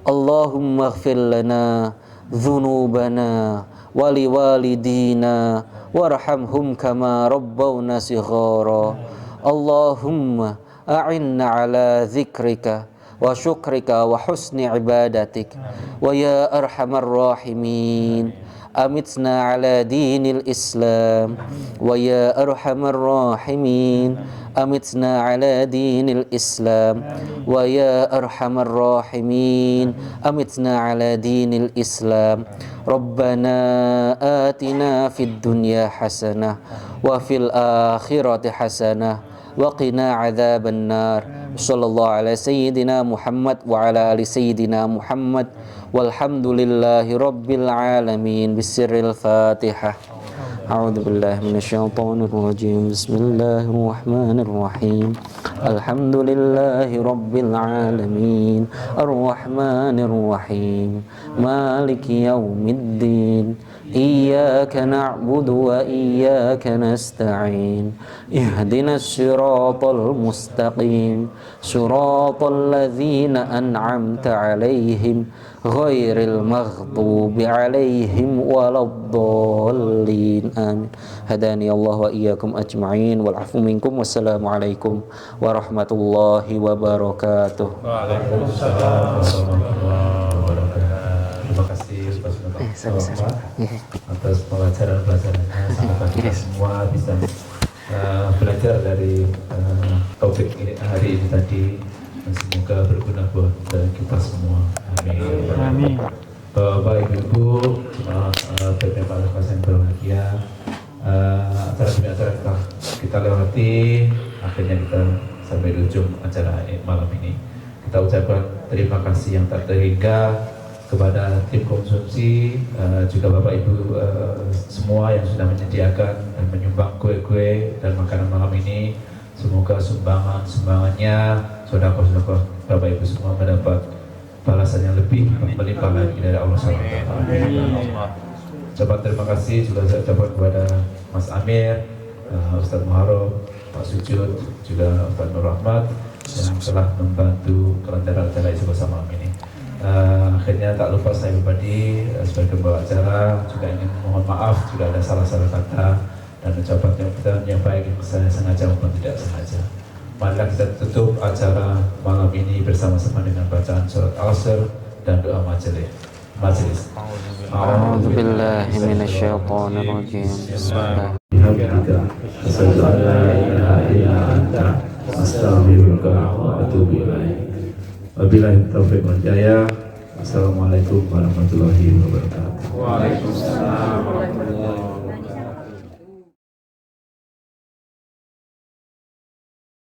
Speaker 9: Allahumma ighfir lana dhunubana wa liwalidina warhamhum kama rabbawna shighara. Allahumma a'inna ala dzikrika wa syukrika wa husni ibadatik wa ya arhamar rahimin amitna ala dinil Islam wa ya arhamar rahimin amitna ala dinil Islam wa ya arhamar rahimin amitna ala dinil Islam. Rabbana atina fid dunya hasanah wa fil akhirati hasanah wa qina adzaban nar. Sallallahu ala sayyidina Muhammad wa ala ali sayyidina Muhammad walhamdulillahi rabbil alamin. Bisirril Fatihah. A'udzu billahi minasyaitonir rajim. Bismillahirrahmanirrahim. Alhamdulillahi rabbil alamin. Arrahmanir rahim. Maliki yaumiddin. Iyyaka na'budu wa iyyaka nasta'in. Ihdinas siratal mustaqim. Siratal ladzina an'amta 'alaihim ghairil maghdubi 'alaihim waladdallin. Amin. Hadani Allah wa iyyakum ajma'in wal 'afwu minkum. Wassalamualaikum warahmatullahi wabarakatuh.
Speaker 3: Waalaikumsalam warahmatullahi wabarakatuh. Terima kasih Ustaz atas pelajaran-pelajarannya. Semoga kita semua bisa belajar dari topik ini hari ini tadi, dan semoga berguna buat kita semua. Amin.
Speaker 7: Amin.
Speaker 3: Bapak Ibu, bapak para pasien berbahagia, acara demi acara kita lewati, akhirnya kita sampai di ujung acara malam ini. Kita ucapkan terima kasih yang tak terhingga kepada tim konsumsi, juga Bapak Ibu semua yang sudah menyediakan dan menyumbang kue-kue dan makanan malam ini. Semoga sumbangannya sedekah Bapak Ibu semua mendapat balasan yang lebih melimpah lagi dari Allah SWT. Ucapan terima kasih juga saya ucapkan kepada Mas Amir, Ustaz Muharram, Pak Sujud, juga Ustaz Nur Rahmat yang telah membantu kelancaran acara Istiqomah malam ini. Akhirnya tak lupa saya pribadi sebagai pembawa acara juga ingin mohon maaf jika ada salah-salah kata dan ucapan yang baik yang saya sengaja maupun tidak sengaja. Marilah kita tutup acara malam ini bersama-sama dengan bacaan surat Al-Asr dan doa majelis.
Speaker 9: A'udzu billahi minasyaitonir rajim.
Speaker 3: Bismillahirrahmanirrahim. Asyhadu an la ilaha illa anta astaghfiruka wa atubu ilaik. Wabillahi taufiq wal hidayah. Assalamualaikum warahmatullahi wabarakatuh.
Speaker 2: Waalaikumsalam warahmatullahi wabarakatuh.